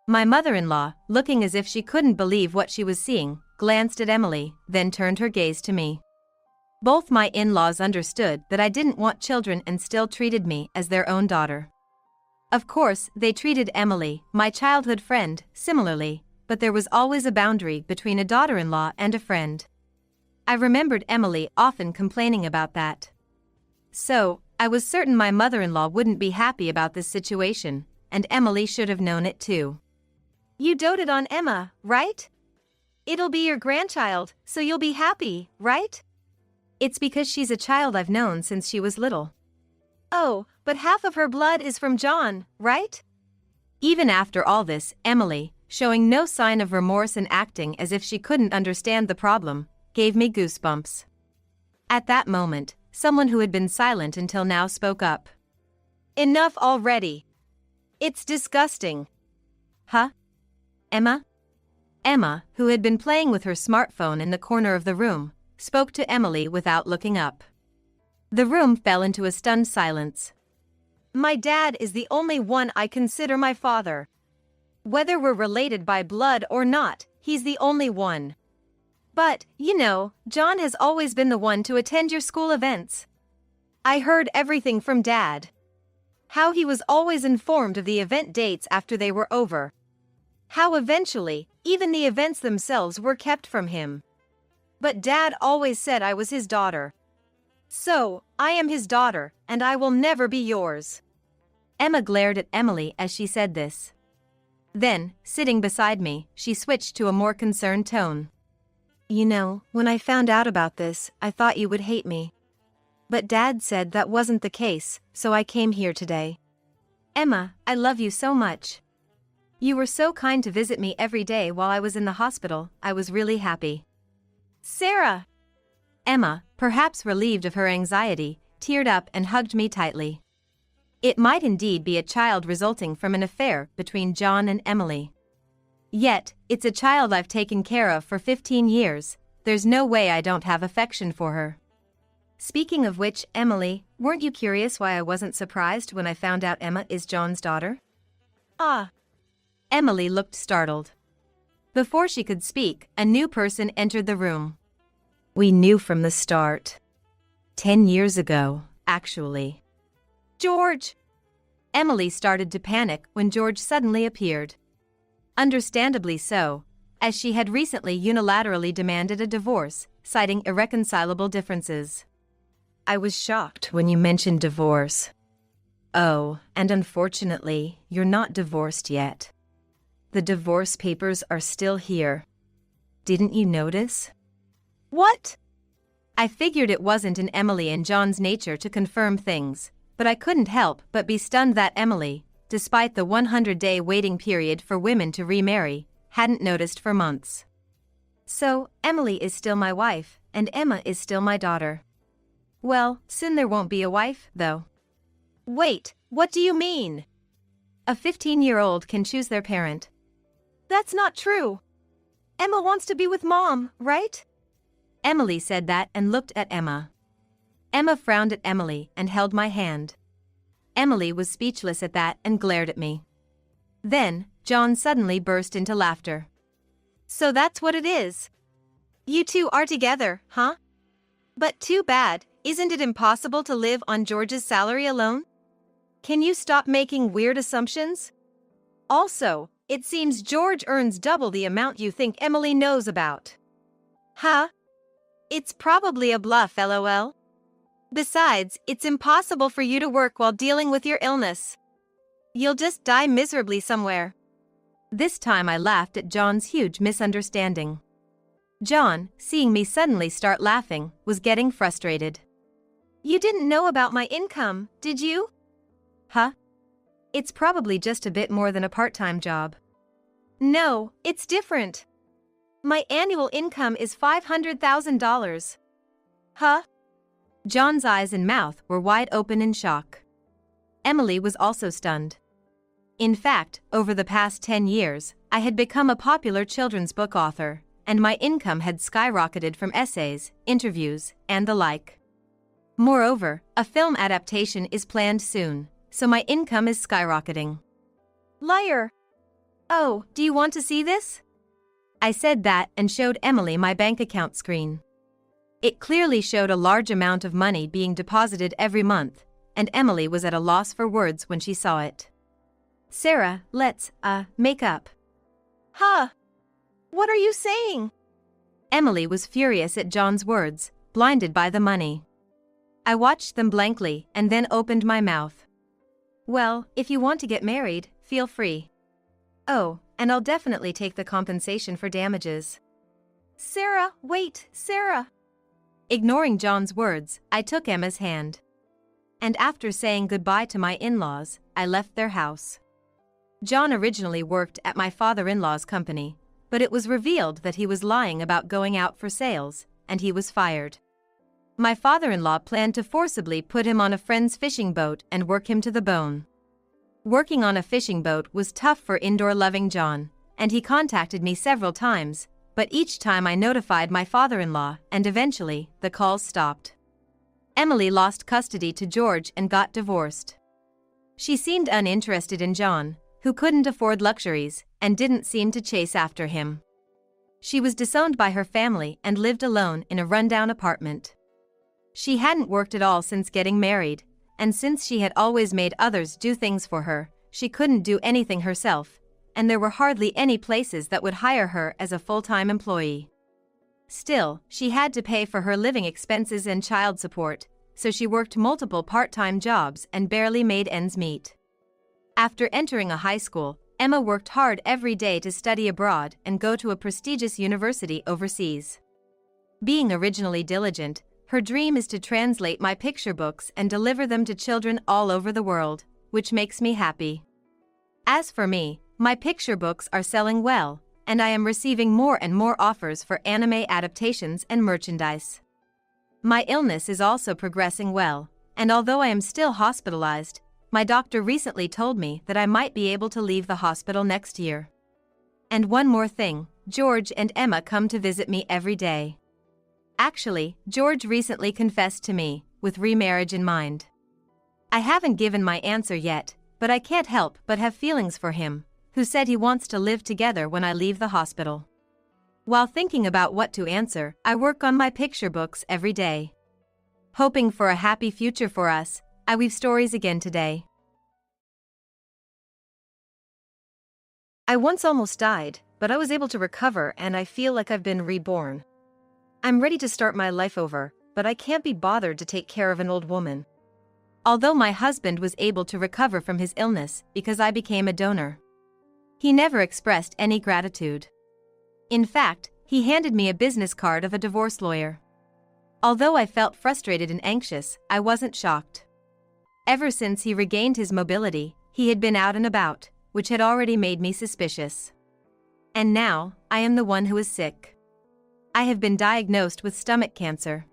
My mother-in-law, looking as if she couldn't believe what she was seeing, glanced at Emily, then turned her gaze to me. Both my in-laws understood that I didn't want children and still treated me as their own daughter. Of course, they treated Emily, my childhood friend, similarly, but there was always a boundary between a daughter-in-law and a friend. I remembered Emily often complaining about that. So, I was certain my mother-in-law wouldn't be happy about this situation, and Emily should have known it too. "You doted on Emma, right? It'll be your grandchild, so you'll be happy, right?" "It's because she's a child I've known since she was little." "Oh, but half of her blood is from John, right?" Even after all this, Emily, showing no sign of remorse and acting as if she couldn't understand the problem, gave me goosebumps. At that moment, someone who had been silent until now spoke up. "Enough already. It's disgusting." "Huh? Emma?" Emma, who had been playing with her smartphone in the corner of the room, spoke to Emily without looking up. The room fell into a stunned silence. "My dad is the only one I consider my father. Whether we're related by blood or not, he's the only one. But, you know, John has always been the one to attend your school events. I heard everything from Dad. How he was always informed of the event dates after they were over. How eventually, even the events themselves were kept from him. But Dad always said I was his daughter. So, I am his daughter, and I will never be yours." Emma glared at Emily as she said this. Then, sitting beside me, she switched to a more concerned tone. "You know, when I found out about this, I thought you would hate me. But Dad said that wasn't the case, so I came here today. Emma, I love you so much. You were so kind to visit me every day while I was in the hospital. I was really happy." "Sarah!" Emma, perhaps relieved of her anxiety, teared up and hugged me tightly. It might indeed be a child resulting from an affair between John and Emily. Yet, it's a child I've taken care of for 15 years, there's no way I don't have affection for her. Speaking of which, Emily, weren't you curious why I wasn't surprised when I found out Emma is John's daughter? Ah. Emily looked startled. Before she could speak, a new person entered the room. "We knew from the start. 10 years ago, actually." "George!" Emily started to panic when George suddenly appeared. Understandably so, as she had recently unilaterally demanded a divorce, citing irreconcilable differences. "I was shocked when you mentioned divorce. Oh, and unfortunately, you're not divorced yet. The divorce papers are still here. Didn't you notice?" "What?" I figured it wasn't in Emily and John's nature to confirm things, but I couldn't help but be stunned that Emily, despite the 100-day waiting period for women to remarry, hadn't noticed for months. "So, Emily is still my wife, and Emma is still my daughter. Well, soon there won't be a wife, though." "Wait, what do you mean?" "A 15-year-old can choose their parent." "That's not true. Emma wants to be with Mom, right?" Emily said that and looked at Emma. Emma frowned at Emily and held my hand. Emily was speechless at that and glared at me. Then, John suddenly burst into laughter. So that's what it is. You two are together, huh? But too bad, isn't it impossible to live on George's salary alone? Can you stop making weird assumptions? Also, it seems George earns double the amount you think Emily knows about. Huh? It's probably a bluff, lol. Besides, it's impossible for you to work while dealing with your illness. You'll just die miserably somewhere. This time I laughed at John's huge misunderstanding. John, seeing me suddenly start laughing, was getting frustrated. You didn't know about my income, did you? Huh? It's probably just a bit more than a part-time job. No, it's different. My annual income is $500,000. Huh? John's eyes and mouth were wide open in shock. Emily was also stunned. In fact, over the past 10 years, I had become a popular children's book author, and my income had skyrocketed from essays, interviews, and the like. Moreover, a film adaptation is planned soon, so my income is skyrocketing. Liar! Oh, do you want to see this? I said that and showed Emily my bank account screen. It clearly showed a large amount of money being deposited every month, and Emily was at a loss for words when she saw it. Sarah, let's, make up. Huh? What are you saying? Emily was furious at John's words, blinded by the money. I watched them blankly and then opened my mouth. Well, if you want to get married, feel free. Oh, and I'll definitely take the compensation for damages. Sarah, wait, Sarah. Ignoring John's words, I took Emma's hand. And after saying goodbye to my in-laws, I left their house. John originally worked at my father-in-law's company, but it was revealed that he was lying about going out for sales, and he was fired. My father-in-law planned to forcibly put him on a friend's fishing boat and work him to the bone. Working on a fishing boat was tough for indoor-loving John, and he contacted me several times, but each time I notified my father-in-law, and eventually, the calls stopped. Emily lost custody to George and got divorced. She seemed uninterested in John, who couldn't afford luxuries, and didn't seem to chase after him. She was disowned by her family and lived alone in a rundown apartment. She hadn't worked at all since getting married, and since she had always made others do things for her, she couldn't do anything herself, and there were hardly any places that would hire her as a full-time employee. Still, she had to pay for her living expenses and child support, so she worked multiple part-time jobs and barely made ends meet. After entering a high school, Emma worked hard every day to study abroad and go to a prestigious university overseas. Being originally diligent, her dream is to translate my picture books and deliver them to children all over the world, which makes me happy. As for me, my picture books are selling well, and I am receiving more and more offers for anime adaptations and merchandise. My illness is also progressing well, and although I am still hospitalized, my doctor recently told me that I might be able to leave the hospital next year. And one more thing, George and Emma come to visit me every day. Actually, George recently confessed to me, with remarriage in mind. I haven't given my answer yet, but I can't help but have feelings for him, who said he wants to live together when I leave the hospital. While thinking about what to answer, I work on my picture books every day. Hoping for a happy future for us, I weave stories again today. I once almost died, but I was able to recover and I feel like I've been reborn. I'm ready to start my life over, but I can't be bothered to take care of an old woman. Although my husband was able to recover from his illness because I became a donor, he never expressed any gratitude. In fact, he handed me a business card of a divorce lawyer. Although I felt frustrated and anxious, I wasn't shocked. Ever since he regained his mobility, he had been out and about, which had already made me suspicious. And now, I am the one who is sick. I have been diagnosed with stomach cancer.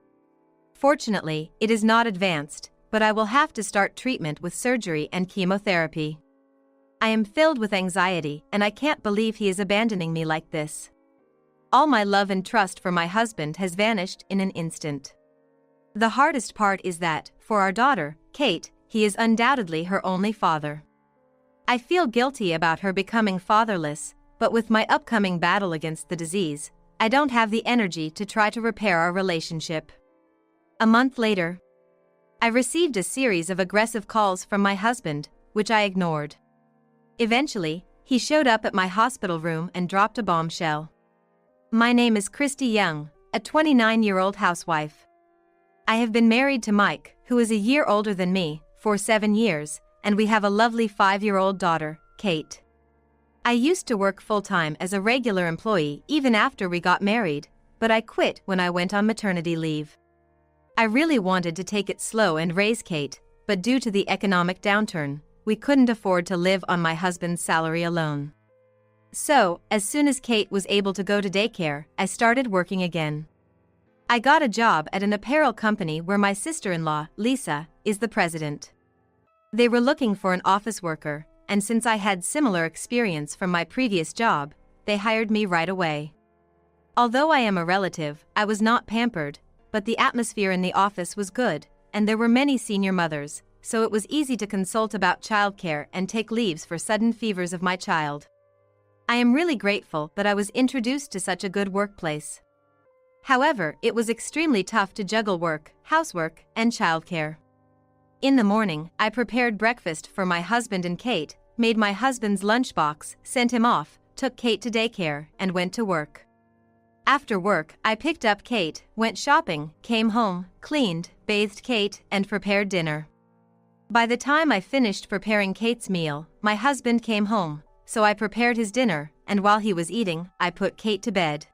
Fortunately, it is not advanced, but I will have to start treatment with surgery and chemotherapy. I am filled with anxiety and I can't believe he is abandoning me like this. All my love and trust for my husband has vanished in an instant. The hardest part is that, for our daughter, Kate, he is undoubtedly her only father. I feel guilty about her becoming fatherless, but with my upcoming battle against the disease, I don't have the energy to try to repair our relationship. A month later, I received a series of aggressive calls from my husband, which I ignored. Eventually, he showed up at my hospital room and dropped a bombshell. My name is Christy Young, a 29-year-old housewife. I have been married to Mike, who is a year older than me, for 7 years, and we have a lovely 5-year-old daughter, Kate. I used to work full-time as a regular employee even after we got married, but I quit when I went on maternity leave. I really wanted to take it slow and raise Kate, but due to the economic downturn, we couldn't afford to live on my husband's salary alone. So, as soon as Kate was able to go to daycare, I started working again. I got a job at an apparel company where my sister-in-law, Lisa, is the president. They were looking for an office worker, and since I had similar experience from my previous job, they hired me right away. Although I am a relative, I was not pampered, but the atmosphere in the office was good, and there were many senior mothers, so it was easy to consult about childcare and take leaves for sudden fevers of my child. I am really grateful that I was introduced to such a good workplace. However, it was extremely tough to juggle work, housework, and childcare. In the morning, I prepared breakfast for my husband and Kate, made my husband's lunchbox, sent him off, took Kate to daycare, and went to work. After work, I picked up Kate, went shopping, came home, cleaned, bathed Kate, and prepared dinner. By the time I finished preparing Kate's meal, my husband came home, so I prepared his dinner, and while he was eating, I put Kate to bed.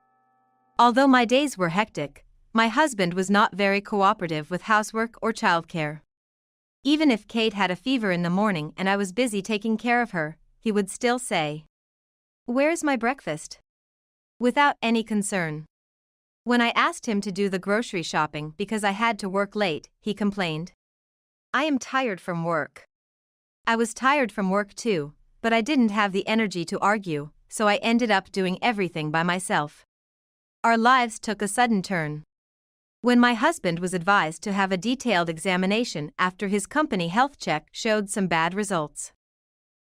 Although my days were hectic, my husband was not very cooperative with housework or childcare. Even if Kate had a fever in the morning and I was busy taking care of her, he would still say, "Where's my breakfast?" without any concern. When I asked him to do the grocery shopping because I had to work late, he complained, "I am tired from work." I was tired from work too, but I didn't have the energy to argue, so I ended up doing everything by myself. Our lives took a sudden turn. When my husband was advised to have a detailed examination after his company health check showed some bad results.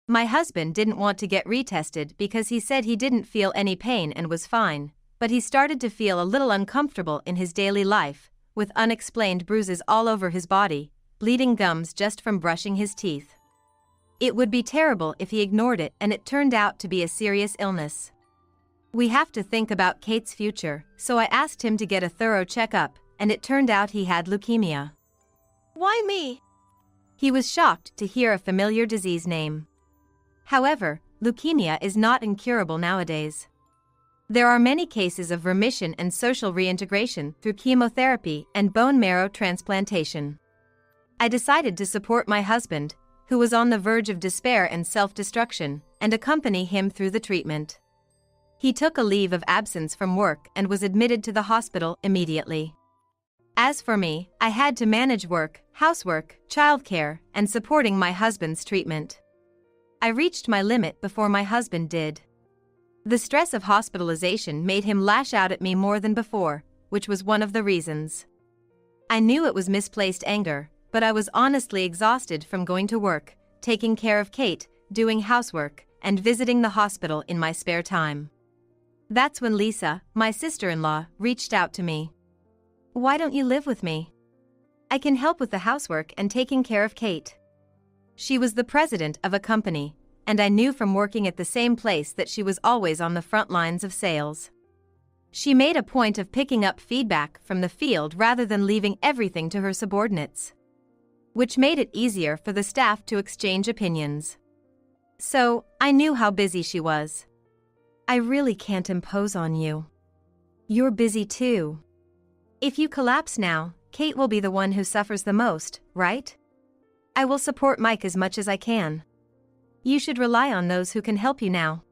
My husband didn't want to get retested because he said he didn't feel any pain and was fine, but he started to feel a little uncomfortable in his daily life, with unexplained bruises all over his body, bleeding gums just from brushing his teeth. It would be terrible if he ignored it and it turned out to be a serious illness. We have to think about Kate's future, so I asked him to get a thorough checkup, and it turned out he had leukemia. Why me? He was shocked to hear a familiar disease name. However, leukemia is not incurable nowadays. There are many cases of remission and social reintegration through chemotherapy and bone marrow transplantation. I decided to support my husband, who was on the verge of despair and self-destruction, and accompany him through the treatment. He took a leave of absence from work and was admitted to the hospital immediately. As for me, I had to manage work, housework, childcare, and supporting my husband's treatment. I reached my limit before my husband did. The stress of hospitalization made him lash out at me more than before, which was one of the reasons. I knew it was misplaced anger, but I was honestly exhausted from going to work, taking care of Kate, doing housework, and visiting the hospital in my spare time. That's when Lisa, my sister-in-law, reached out to me. "Why don't you live with me? I can help with the housework and taking care of Kate." She was the president of a company, and I knew from working at the same place that she was always on the front lines of sales. She made a point of picking up feedback from the field rather than leaving everything to her subordinates, which made it easier for the staff to exchange opinions. So, I knew how busy she was. "I really can't impose on you. You're busy too. If you collapse now, Kate will be the one who suffers the most, right? I will support Mike as much as I can. You should rely on those who can help you now,"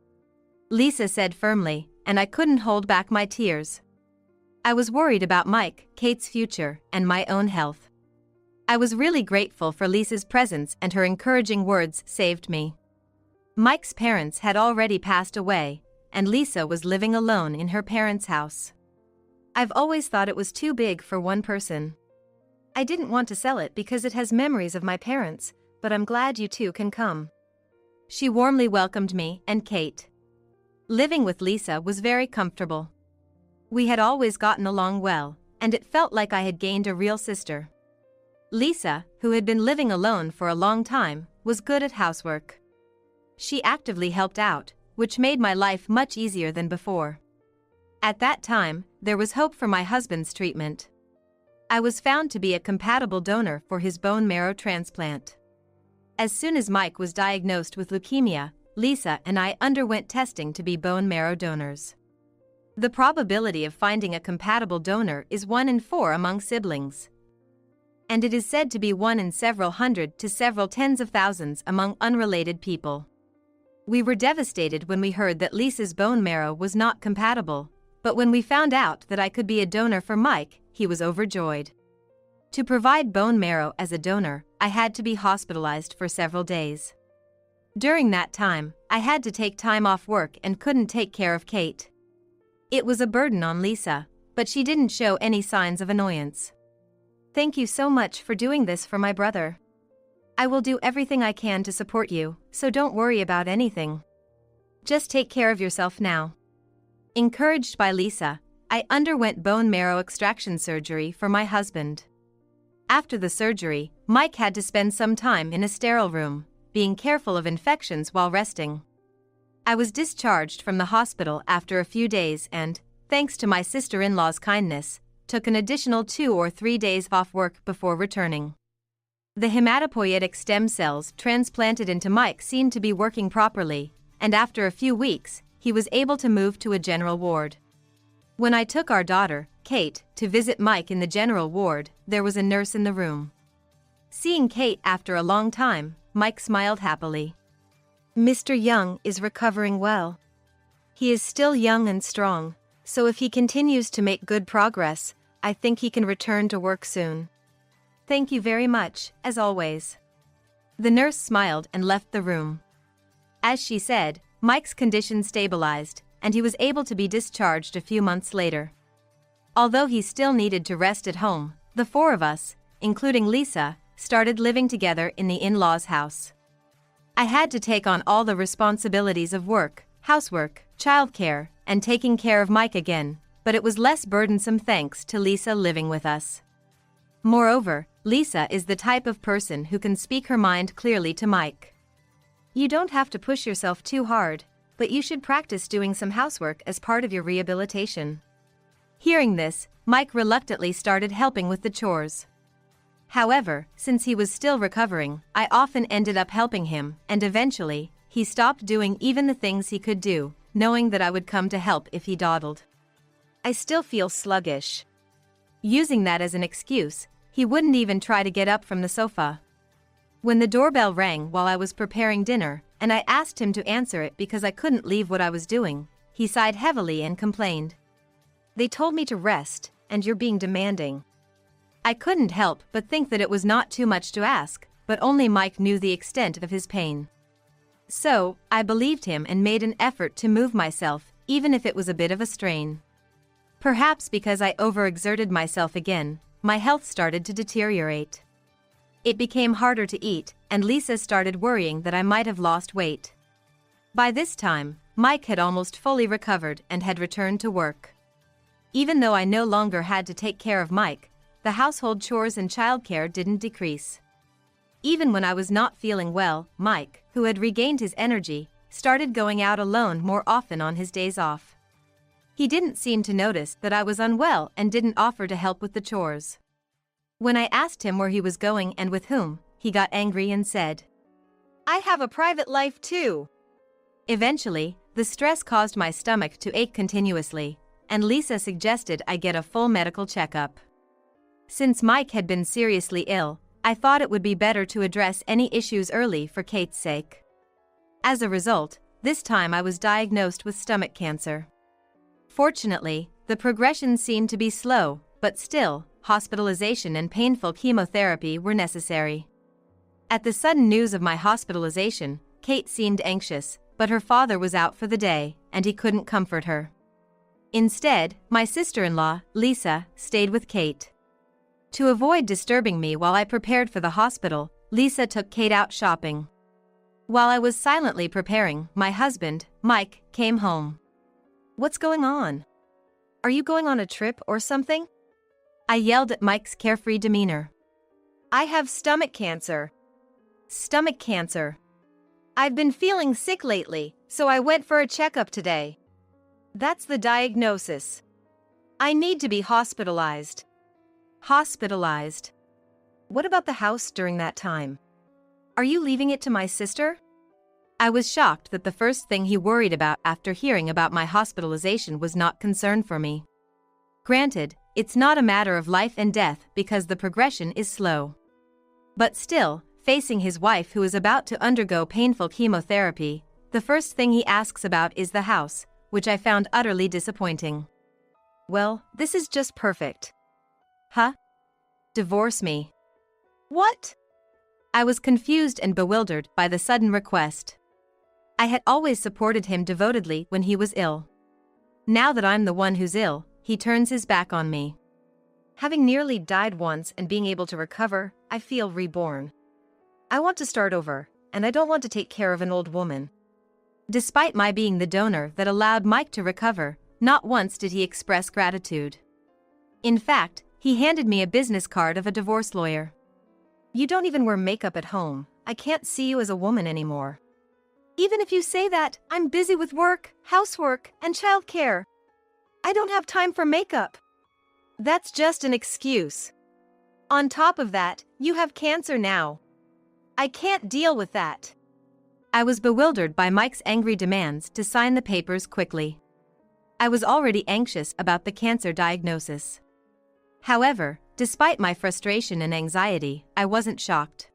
Lisa said firmly, and I couldn't hold back my tears. I was worried about Mike, Kate's future, and my own health. I was really grateful for Lisa's presence, and her encouraging words saved me. Mike's parents had already passed away, and Lisa was living alone in her parents' house. I've always thought it was too big for one person. I didn't want to sell it because it has memories of my parents, but I'm glad you two can come. She warmly welcomed me and Kate. living with Lisa was very comfortable. We had always gotten along well, and it felt like I had gained a real sister. Lisa, who had been living alone for a long time, was good at housework. She actively helped out, which made my life much easier than before. At that time, there was hope for my husband's treatment. I was found to be a compatible donor for his bone marrow transplant. As soon as Mike was diagnosed with leukemia, Lisa and I underwent testing to be bone marrow donors. The probability of finding a compatible donor is 1 in 4 among siblings. And it is said to be 1 in several hundred to several tens of thousands among unrelated people. We were devastated when we heard that Lisa's bone marrow was not compatible, but when we found out that I could be a donor for Mike, he was overjoyed. To provide bone marrow as a donor, I had to be hospitalized for several days. During that time, I had to take time off work and couldn't take care of Kate. It was a burden on Lisa, but she didn't show any signs of annoyance. "Thank you so much for doing this for my brother. I will do everything I can to support you, so don't worry about anything. Just take care of yourself now." Encouraged by Lisa, I underwent bone marrow extraction surgery for my husband. After the surgery, Mike had to spend some time in a sterile room, being careful of infections while resting. I was discharged from the hospital after a few days and, thanks to my sister-in-law's kindness, took an additional 2 or 3 days off work before returning. The hematopoietic stem cells transplanted into Mike seemed to be working properly, and after a few weeks, he was able to move to a general ward. When I took our daughter, Kate, to visit Mike in the general ward, there was a nurse in the room. Seeing Kate after a long time, Mike smiled happily. "Mr. Young is recovering well. He is still young and strong, so if he continues to make good progress, I think he can return to work soon. Thank you very much, as always." The nurse smiled and left the room. As she said, Mike's condition stabilized, and he was able to be discharged a few months later. Although he still needed to rest at home, the 4 of us, including Lisa, started living together in the in-laws' house. I had to take on all the responsibilities of work, housework, childcare, and taking care of Mike again, but it was less burdensome thanks to Lisa living with us. Moreover, Lisa is the type of person who can speak her mind clearly to Mike. "You don't have to push yourself too hard, but you should practice doing some housework as part of your rehabilitation." Hearing this, Mike reluctantly started helping with the chores. However, since he was still recovering, I often ended up helping him, and eventually, he stopped doing even the things he could do, knowing that I would come to help if he dawdled. "I still feel sluggish." Using that as an excuse, he wouldn't even try to get up from the sofa. When the doorbell rang while I was preparing dinner, and I asked him to answer it because I couldn't leave what I was doing, he sighed heavily and complained. "They told me to rest, and you're being demanding." I couldn't help but think that it was not too much to ask, but only Mike knew the extent of his pain. So, I believed him and made an effort to move myself, even if it was a bit of a strain. Perhaps because I overexerted myself again, my health started to deteriorate. It became harder to eat, and Lisa started worrying that I might have lost weight. By this time, Mike had almost fully recovered and had returned to work. Even though I no longer had to take care of Mike, the household chores and childcare didn't decrease. Even when I was not feeling well, Mike, who had regained his energy, started going out alone more often on his days off. He didn't seem to notice that I was unwell and didn't offer to help with the chores. When I asked him where he was going and with whom, he got angry and said, "I have a private life too." Eventually, the stress caused my stomach to ache continuously, and Lisa suggested I get a full medical checkup. Since Mike had been seriously ill, I thought it would be better to address any issues early for Kate's sake. As a result, this time I was diagnosed with stomach cancer. Fortunately, the progression seemed to be slow, but still, hospitalization and painful chemotherapy were necessary. At the sudden news of my hospitalization, Kate seemed anxious, but her father was out for the day, and he couldn't comfort her. Instead, my sister-in-law, Lisa, stayed with Kate. To avoid disturbing me while I prepared for the hospital, Lisa took Kate out shopping. While I was silently preparing, my husband, Mike, came home. What's going on? Are you going on a trip or something? I yelled at Mike's carefree demeanor. I have stomach cancer. Stomach cancer. I've been feeling sick lately, so I went for a checkup today. That's the diagnosis. I need to be hospitalized. Hospitalized. What about the house during that time? Are you leaving it to my sister? I was shocked that the first thing he worried about after hearing about my hospitalization was not concern for me. Granted, it's not a matter of life and death because the progression is slow. But still, facing his wife who is about to undergo painful chemotherapy, the first thing he asks about is the house, which I found utterly disappointing. Well, this is just perfect. Huh? Divorce me. What? I was confused and bewildered by the sudden request. I had always supported him devotedly when he was ill. Now that I'm the one who's ill, he turns his back on me. Having nearly died once and being able to recover, I feel reborn. I want to start over, and I don't want to take care of an old woman. Despite my being the donor that allowed Mike to recover, not once did he express gratitude. In fact, he handed me a business card of a divorce lawyer. You don't even wear makeup at home. I can't see you as a woman anymore. Even if you say that, I'm busy with work, housework, and childcare. I don't have time for makeup. That's just an excuse. On top of that, you have cancer now. I can't deal with that. I was bewildered by Mike's angry demands to sign the papers quickly. I was already anxious about the cancer diagnosis. However, despite my frustration and anxiety, I wasn't shocked.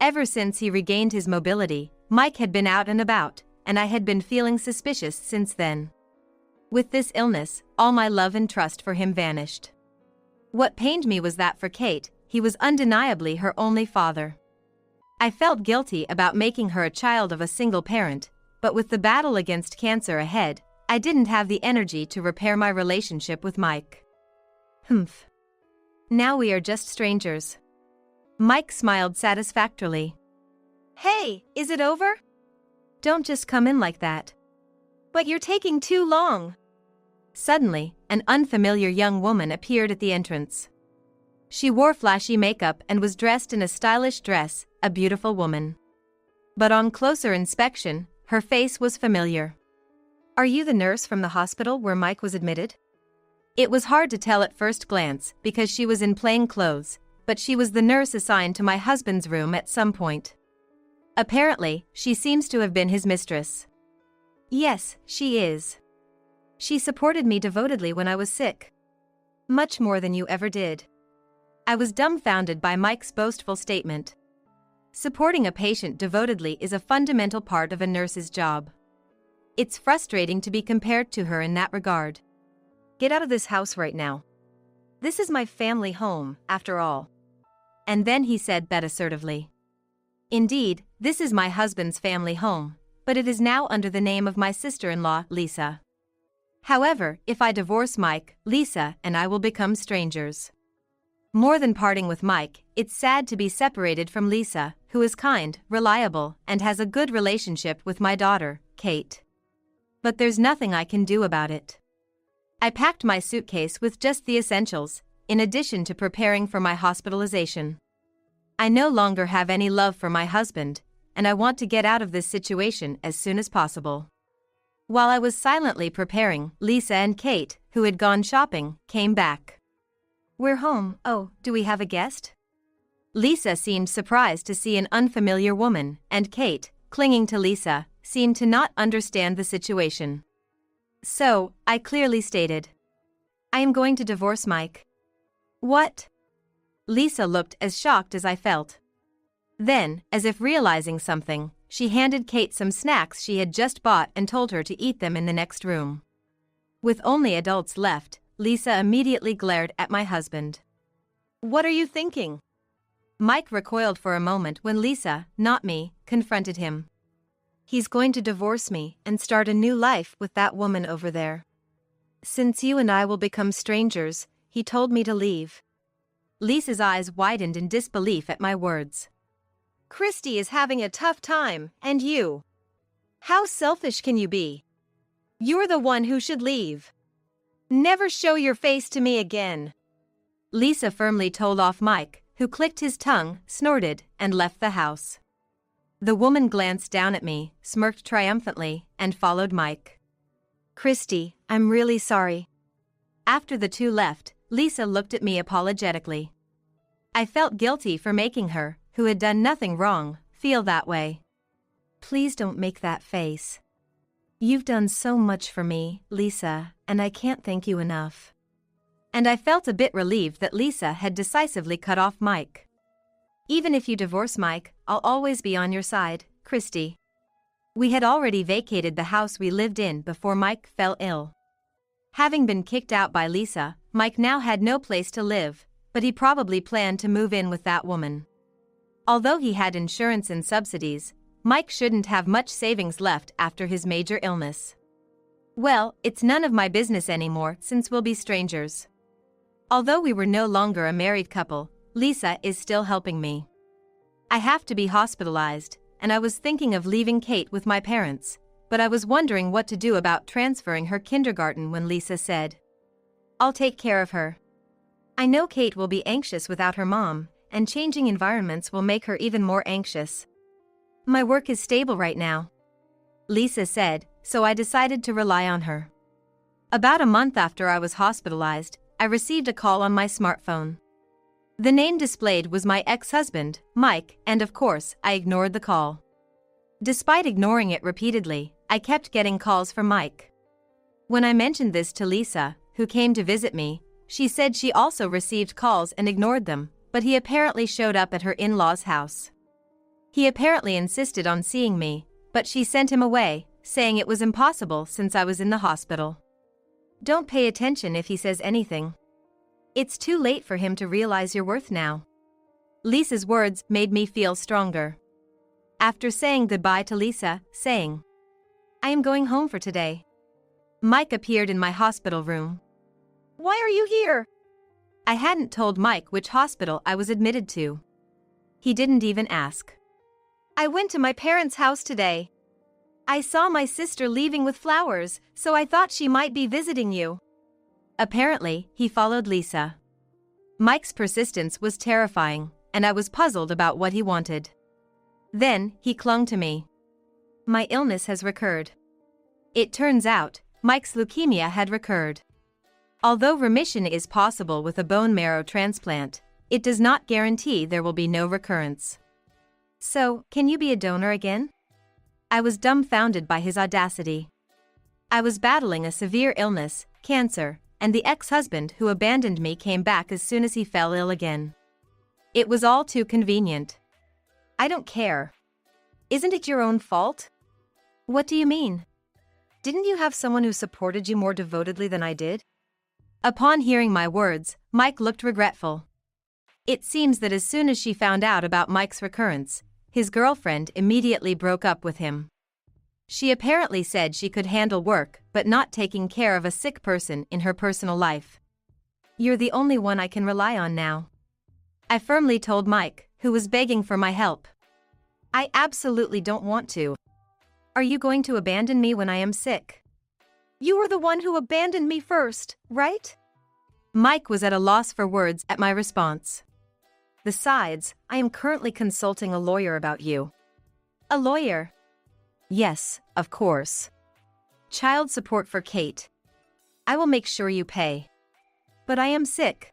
Ever since he regained his mobility, Mike had been out and about, and I had been feeling suspicious since then. With this illness, all my love and trust for him vanished. What pained me was that for Kate, he was undeniably her only father. I felt guilty about making her a child of a single parent, but with the battle against cancer ahead, I didn't have the energy to repair my relationship with Mike. Humph. Now we are just strangers. Mike smiled satisfactorily. Hey, is it over? Don't just come in like that. But you're taking too long. Suddenly, an unfamiliar young woman appeared at the entrance. She wore flashy makeup and was dressed in a stylish dress, a beautiful woman. But on closer inspection, her face was familiar. Are you the nurse from the hospital where Mike was admitted? It was hard to tell at first glance because she was in plain clothes, but she was the nurse assigned to my husband's room at some point. Apparently, she seems to have been his mistress. Yes, she is. She supported me devotedly when I was sick. Much more than you ever did. I was dumbfounded by Mike's boastful statement. Supporting a patient devotedly is a fundamental part of a nurse's job. It's frustrating to be compared to her in that regard. Get out of this house right now. This is my family home, after all. And then he said that assertively. Indeed, this is my husband's family home, but it is now under the name of my sister-in-law, Lisa. However, if I divorce Mike, Lisa and I will become strangers. More than parting with Mike, it's sad to be separated from Lisa, who is kind, reliable, and has a good relationship with my daughter, Kate. But there's nothing I can do about it. I packed my suitcase with just the essentials, in addition to preparing for my hospitalization. I no longer have any love for my husband, and I want to get out of this situation as soon as possible. While I was silently preparing, Lisa and Kate, who had gone shopping, came back. We're home. Oh, do we have a guest? Lisa seemed surprised to see an unfamiliar woman, and Kate, clinging to Lisa, seemed to not understand the situation. So, I clearly stated, I am going to divorce Mike. What? Lisa looked as shocked as I felt. Then, as if realizing something, she handed Kate some snacks she had just bought and told her to eat them in the next room. With only adults left, Lisa immediately glared at my husband. What are you thinking? Mike recoiled for a moment when Lisa, not me, confronted him. He's going to divorce me and start a new life with that woman over there. Since you and I will become strangers, he told me to leave. Lisa's eyes widened in disbelief at my words. Christy is having a tough time, and you? How selfish can you be? You're the one who should leave. Never show your face to me again. Lisa firmly told off Mike, who clicked his tongue, snorted, and left the house. The woman glanced down at me, smirked triumphantly, and followed Mike. Christy, I'm really sorry. After the two left, Lisa looked at me apologetically. I felt guilty for making her, who had done nothing wrong, feel that way. Please don't make that face. You've done so much for me, Lisa, and I can't thank you enough. And I felt a bit relieved that Lisa had decisively cut off Mike. Even if you divorce Mike, I'll always be on your side, Christy. We had already vacated the house we lived in before Mike fell ill. Having been kicked out by Lisa, Mike now had no place to live, but he probably planned to move in with that woman. Although he had insurance and subsidies, Mike shouldn't have much savings left after his major illness. Well, it's none of my business anymore since we'll be strangers. Although we were no longer a married couple, Lisa is still helping me. I have to be hospitalized, and I was thinking of leaving Kate with my parents, but I was wondering what to do about transferring her kindergarten when Lisa said, "I'll take care of her." I know Kate will be anxious without her mom, and changing environments will make her even more anxious. My work is stable right now, Lisa said, so I decided to rely on her. About a month after I was hospitalized, I received a call on my smartphone. The name displayed was my ex-husband, Mike, and of course, I ignored the call. Despite ignoring it repeatedly, I kept getting calls from Mike. When I mentioned this to Lisa, who came to visit me, she said she also received calls and ignored them, but he apparently showed up at her in-laws' house. He apparently insisted on seeing me, but she sent him away, saying it was impossible since I was in the hospital. Don't pay attention if he says anything. It's too late for him to realize your worth now. Lisa's words made me feel stronger. After saying goodbye to Lisa, saying, "I am going home for today," Mike appeared in my hospital room. "Why are you here?" I hadn't told Mike which hospital I was admitted to. He didn't even ask. "I went to my parents' house today. I saw my sister leaving with flowers, so I thought she might be visiting you." Apparently, he followed Lisa. Mike's persistence was terrifying, and I was puzzled about what he wanted. Then, he clung to me. "My illness has recurred." It turns out, Mike's leukemia had recurred. Although remission is possible with a bone marrow transplant, it does not guarantee there will be no recurrence. "So, can you be a donor again?" I was dumbfounded by his audacity. I was battling a severe illness, cancer, and the ex-husband who abandoned me came back as soon as he fell ill again. It was all too convenient. "I don't care. Isn't it your own fault?" "What do you mean? Didn't you have someone who supported you more devotedly than I did?" Upon hearing my words, Mike looked regretful. It seems that as soon as she found out about Mike's recurrence, his girlfriend immediately broke up with him. She apparently said she could handle work but not taking care of a sick person in her personal life. "You're the only one I can rely on now," I firmly told Mike, who was begging for my help. "I absolutely don't want to. Are you going to abandon me when I am sick?" "You were the one who abandoned me first, right?" Mike was at a loss for words at my response. "Besides, I am currently consulting a lawyer about you." "A lawyer?" "Yes, of course. Child support for Kate. I will make sure you pay." "But I am sick."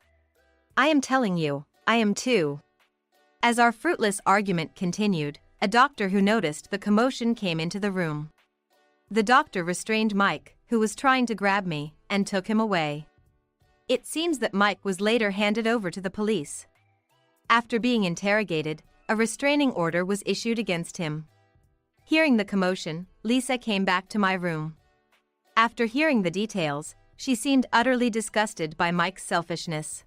"I am telling you, I am too." As our fruitless argument continued, a doctor who noticed the commotion came into the room. The doctor restrained Mike, who was trying to grab me, and took him away. It seems that Mike was later handed over to the police. After being interrogated, a restraining order was issued against him. Hearing the commotion, Lisa came back to my room. After hearing the details, she seemed utterly disgusted by Mike's selfishness.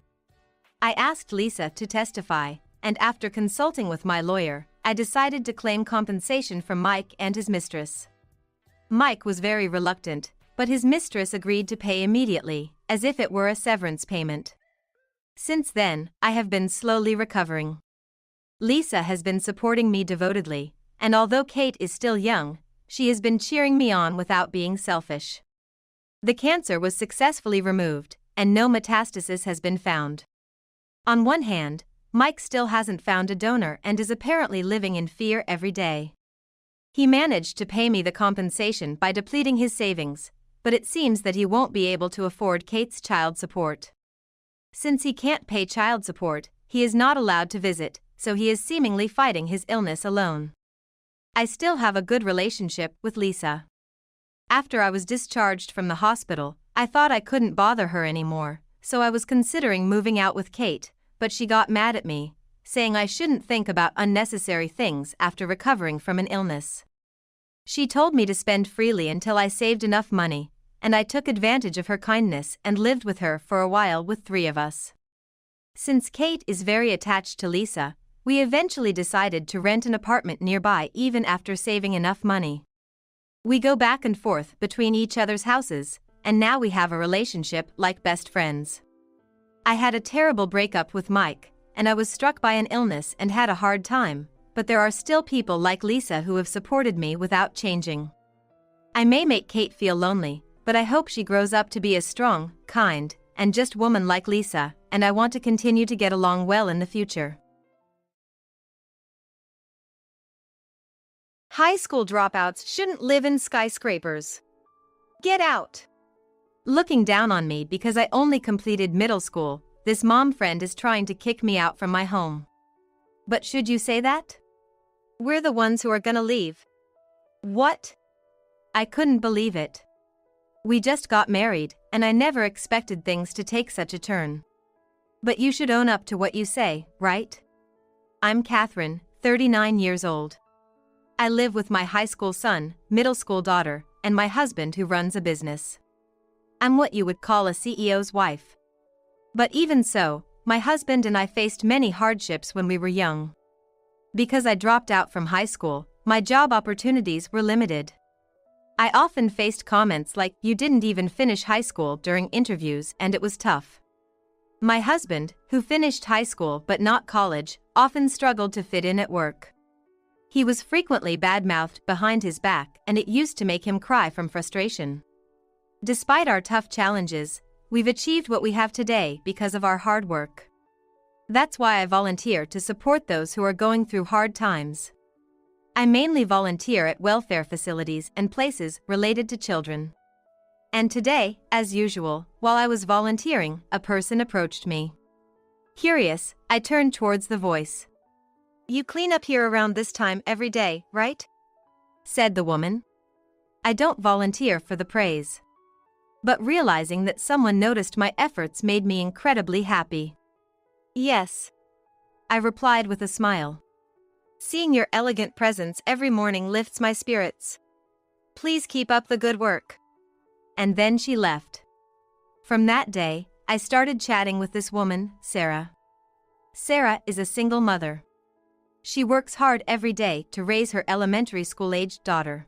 I asked Lisa to testify, and after consulting with my lawyer, I decided to claim compensation from Mike and his mistress. Mike was very reluctant, but his mistress agreed to pay immediately, as if it were a severance payment. Since then, I have been slowly recovering. Lisa has been supporting me devotedly, and although Kate is still young, she has been cheering me on without being selfish. The cancer was successfully removed, and no metastasis has been found. On one hand, Mike still hasn't found a donor and is apparently living in fear every day. He managed to pay me the compensation by depleting his savings, but it seems that he won't be able to afford Kate's child support. Since he can't pay child support, he is not allowed to visit, so he is seemingly fighting his illness alone. I still have a good relationship with Lisa. After I was discharged from the hospital, I thought I couldn't bother her anymore, so I was considering moving out with Kate, but she got mad at me, saying I shouldn't think about unnecessary things after recovering from an illness. She told me to spend freely until I saved enough money, and I took advantage of her kindness and lived with her for a while with 3 of us. Since Kate is very attached to Lisa, we eventually decided to rent an apartment nearby even after saving enough money. We go back and forth between each other's houses, and now we have a relationship like best friends. I had a terrible breakup with Mike, and I was struck by an illness and had a hard time, but there are still people like Lisa who have supported me without changing. I may make Kate feel lonely, but I hope she grows up to be a strong, kind, and just woman like Lisa, and I want to continue to get along well in the future. High school dropouts shouldn't live in skyscrapers. Get out. Looking down on me because I only completed middle school, this mom friend is trying to kick me out from my home. But should you say that? We're the ones who are gonna leave. What? I couldn't believe it. We just got married, and I never expected things to take such a turn. But you should own up to what you say, right? I'm Catherine, 39 years old. I live with my high school son, middle school daughter, and my husband who runs a business. I'm what you would call a CEO's wife. But even so, my husband and I faced many hardships when we were young. Because I dropped out from high school, my job opportunities were limited. I often faced comments like, "You didn't even finish high school" during interviews, and it was tough. My husband, who finished high school but not college, often struggled to fit in at work. He was frequently bad-mouthed behind his back, and it used to make him cry from frustration. Despite our tough challenges, we've achieved what we have today because of our hard work. That's why I volunteer to support those who are going through hard times. I mainly volunteer at welfare facilities and places related to children. And today, as usual, while I was volunteering, a person approached me. Curious, I turned towards the voice. "You clean up here around this time every day, right?" said the woman. I don't volunteer for the praise. But realizing that someone noticed my efforts made me incredibly happy. "Yes," I replied with a smile. "Seeing your elegant presence every morning lifts my spirits. Please keep up the good work." And then she left. From that day, I started chatting with this woman, Sarah. Sarah is a single mother. She works hard every day to raise her elementary school-aged daughter.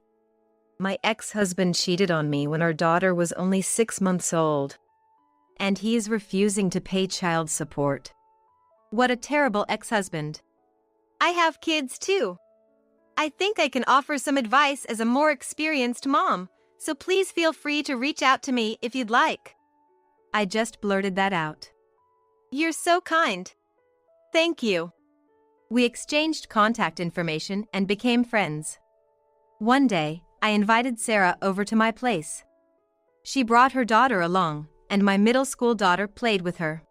My ex-husband cheated on me when our daughter was only 6 months old. And he is refusing to pay child support. What a terrible ex-husband. I have kids too. I think I can offer some advice as a more experienced mom, so please feel free to reach out to me if you'd like. I just blurted that out. You're so kind. Thank you. We exchanged contact information and became friends. One day, I invited Sarah over to my place. She brought her daughter along, and my middle school daughter played with her.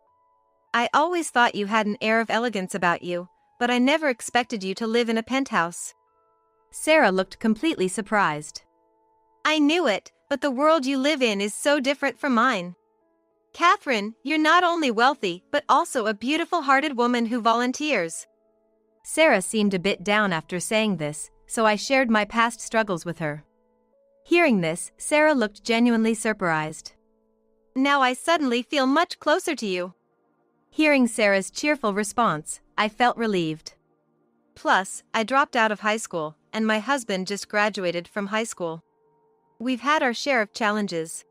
I always thought you had an air of elegance about you, but I never expected you to live in a penthouse. Sarah looked completely surprised. I knew it, but the world you live in is so different from mine. Catherine, you're not only wealthy, but also a beautiful-hearted woman who volunteers. Sarah seemed a bit down after saying this, so I shared my past struggles with her. Hearing this, Sarah looked genuinely surprised. Now I suddenly feel much closer to you. Hearing Sarah's cheerful response, I felt relieved. Plus, I dropped out of high school, and my husband just graduated from high school. We've had our share of challenges.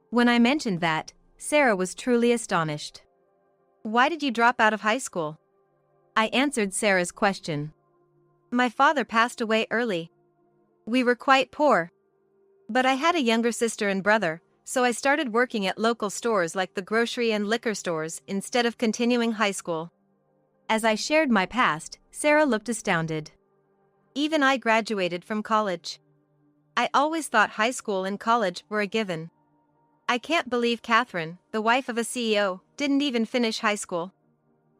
When I mentioned that, Sarah was truly astonished. Why did you drop out of high school? I answered Sarah's question. My father passed away early. We were quite poor. But I had a younger sister and brother, so I started working at local stores like the grocery and liquor stores instead of continuing high school. As I shared my past, Sarah looked astounded. Even I graduated from college. I always thought high school and college were a given. I can't believe Catherine, the wife of a CEO, didn't even finish high school.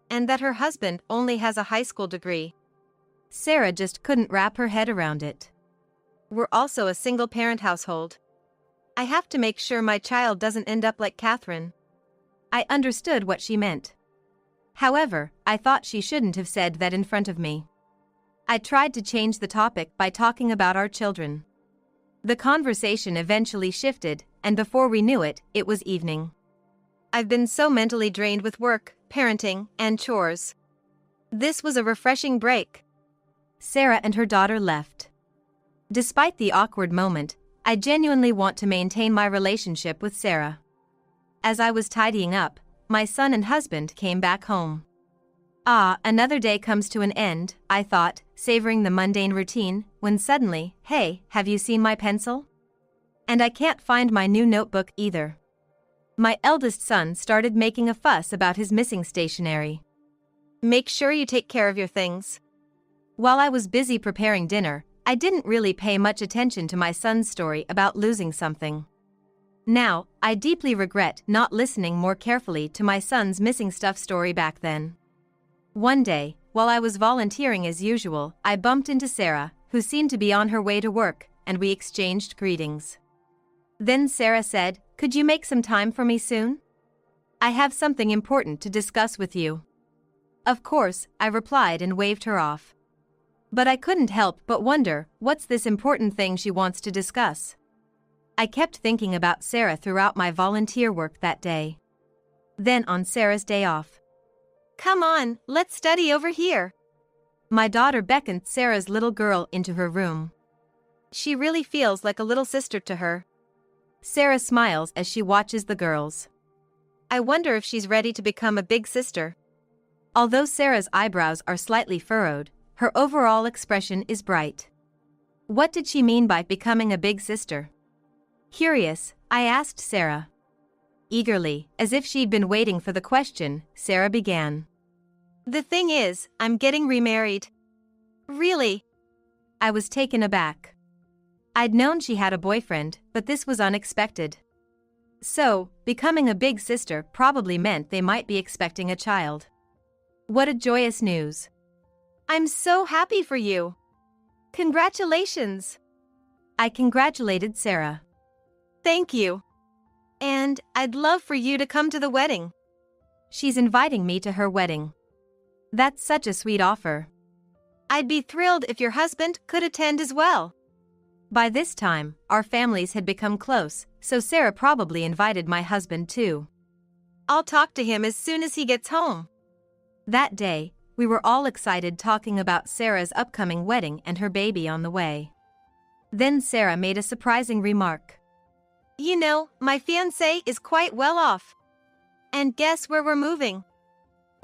And that her husband only has a high school degree. Sarah just couldn't wrap her head around it. We're also a single-parent household. I have to make sure my child doesn't end up like Catherine. I understood what she meant. However, I thought she shouldn't have said that in front of me. I tried to change the topic by talking about our children. The conversation eventually shifted, and before we knew it, it was evening. I've been so mentally drained with work, parenting, and chores. This was a refreshing break. Sarah and her daughter left. Despite the awkward moment, I genuinely want to maintain my relationship with Sarah. As I was tidying up, my son and husband came back home. Ah, another day comes to an end, I thought, savoring the mundane routine, when suddenly, hey, have you seen my pencil? And I can't find my new notebook either. My eldest son started making a fuss about his missing stationery. Make sure you take care of your things. While I was busy preparing dinner, I didn't really pay much attention to my son's story about losing something. Now, I deeply regret not listening more carefully to my son's missing stuff story back then. One day, while I was volunteering as usual, I bumped into Sarah, who seemed to be on her way to work, and we exchanged greetings. Then Sarah said, "Could you make some time for me soon? I have something important to discuss with you." Of course, I replied and waved her off. But I couldn't help but wonder, what's this important thing she wants to discuss? I kept thinking about Sarah throughout my volunteer work that day. Then on Sarah's day off, "Come on, let's study over here." my daughter beckoned Sarah's little girl into her room. She really feels like a little sister to her. Sarah smiles as she watches the girls. I wonder if she's ready to become a big sister. Although Sarah's eyebrows are slightly furrowed, her overall expression is bright. What did she mean by becoming a big sister? Curious, I asked Sarah. Eagerly, as if she'd been waiting for the question, Sarah began. The thing is, I'm getting remarried. Really? I was taken aback. I'd known she had a boyfriend, but this was unexpected. So, becoming a big sister probably meant they might be expecting a child. What a joyous news. I'm so happy for you. Congratulations. I congratulated Sarah. Thank you. And I'd love for you to come to the wedding. She's inviting me to her wedding. That's such a sweet offer. I'd be thrilled if your husband could attend as well. By this time, our families had become close, so Sarah probably invited my husband too. I'll talk to him as soon as he gets home. That day, we were all excited talking about Sarah's upcoming wedding and her baby on the way. Then Sarah made a surprising remark. You know, my fiancé is quite well off. And guess where we're moving?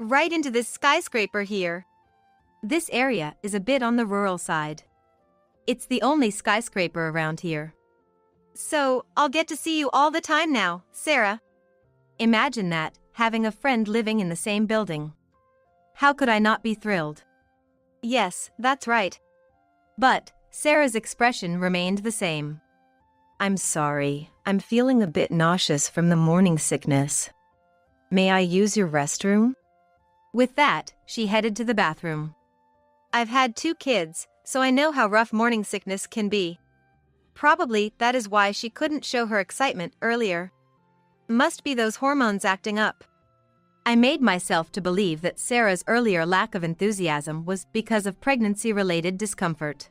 Right into this skyscraper here. This area is a bit on the rural side. It's the only skyscraper around here. So, I'll get to see you all the time now, Sarah. Imagine that, having a friend living in the same building. How could I not be thrilled? Yes, that's right. But, Sarah's expression remained the same. I'm sorry, I'm feeling a bit nauseous from the morning sickness. May I use your restroom? With that, she headed to the bathroom. I've had 2 kids, so I know how rough morning sickness can be. Probably that is why she couldn't show her excitement earlier. Must be those hormones acting up. I made myself to believe that Sarah's earlier lack of enthusiasm was because of pregnancy-related discomfort.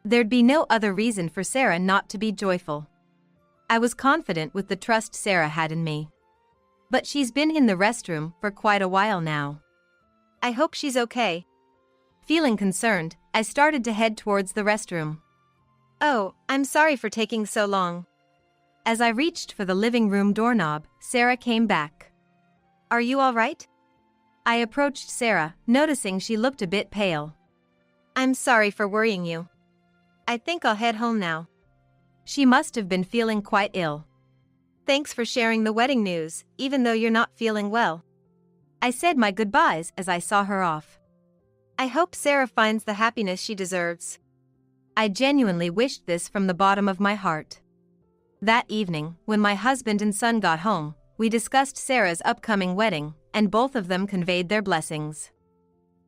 There'd be no other reason for Sarah not to be joyful. I was confident with the trust Sarah had in me. But she's been in the restroom for quite a while now. I hope she's okay. Feeling concerned, I started to head towards the restroom. Oh, I'm sorry for taking so long. As I reached for the living room doorknob, Sarah came back. Are you all right? I approached Sarah, noticing she looked a bit pale. I'm sorry for worrying you. I think I'll head home now. She must have been feeling quite ill. Thanks for sharing the wedding news, even though you're not feeling well. I said my goodbyes as I saw her off. I hope Sarah finds the happiness she deserves. I genuinely wished this from the bottom of my heart. That evening, when my husband and son got home, we discussed Sarah's upcoming wedding, and both of them conveyed their blessings.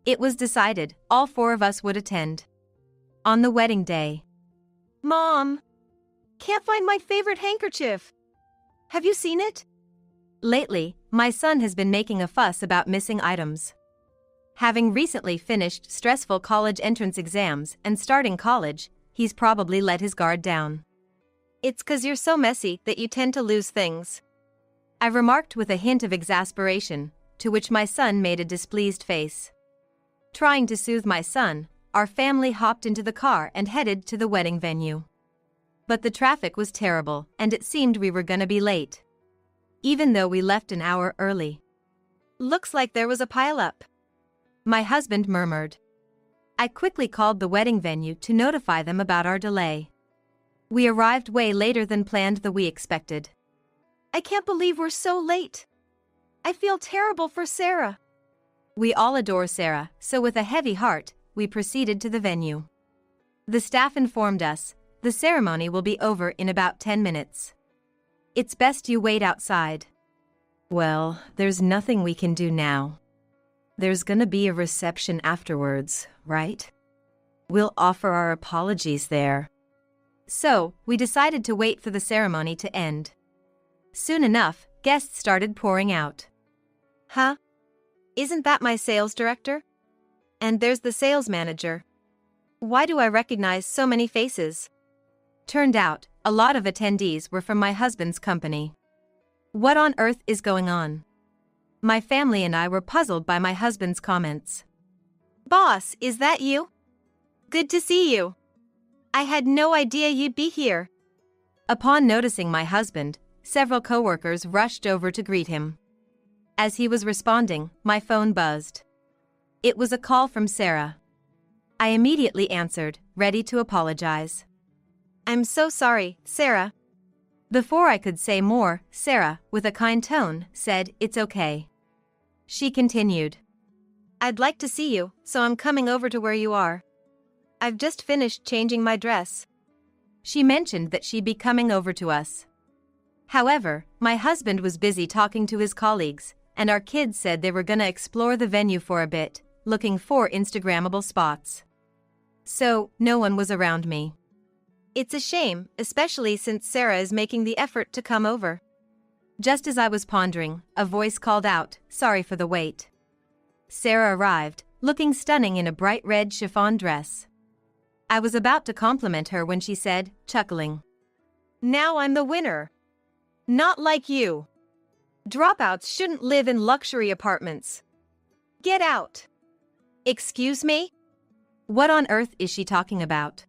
It was decided all four of us would attend. On the wedding day. Mom! Can't find my favorite handkerchief. Have you seen it? Lately, my son has been making a fuss about missing items. Having recently finished stressful college entrance exams and starting college, he's probably let his guard down. It's 'cause you're so messy that you tend to lose things, I remarked with a hint of exasperation, to which my son made a displeased face. Trying to soothe my son, our family hopped into the car and headed to the wedding venue. But the traffic was terrible, and it seemed we were gonna be late. Even though we left an hour early. Looks like there was a pileup, my husband murmured. I quickly called the wedding venue to notify them about our delay. We arrived way later than planned than we expected. I can't believe we're so late. I feel terrible for Sarah. We all adore Sarah, so with a heavy heart, we proceeded to the venue. The staff informed us, the ceremony will be over in about 10 minutes. It's best you wait outside. Well, there's nothing we can do now. There's gonna be a reception afterwards, right? We'll offer our apologies there. So, we decided to wait for the ceremony to end. Soon enough, guests started pouring out. Huh? Isn't that my sales director? And there's the sales manager. Why do I recognize so many faces? Turned out, a lot of attendees were from my husband's company. What on earth is going on? My family and I were puzzled by my husband's comments. Boss, is that you? Good to see you. I had no idea you'd be here. Upon noticing my husband, several coworkers rushed over to greet him. As he was responding, my phone buzzed. It was a call from Sarah. I immediately answered, ready to apologize. I'm so sorry, Sarah. Before I could say more, Sarah, with a kind tone, said, "It's okay." She continued. I'd like to see you, so I'm coming over to where you are. I've just finished changing my dress. She mentioned that she'd be coming over to us. However, my husband was busy talking to his colleagues, and our kids said they were gonna explore the venue for a bit, looking for Instagrammable spots. So, no one was around me. It's a shame, especially since Sarah is making the effort to come over. Just as I was pondering, a voice called out, "Sorry for the wait." Sarah arrived, looking stunning in a bright red chiffon dress. I was about to compliment her when she said, chuckling, Now I'm the winner. Not like you. Dropouts shouldn't live in luxury apartments. Get out. Excuse me? What on earth is she talking about?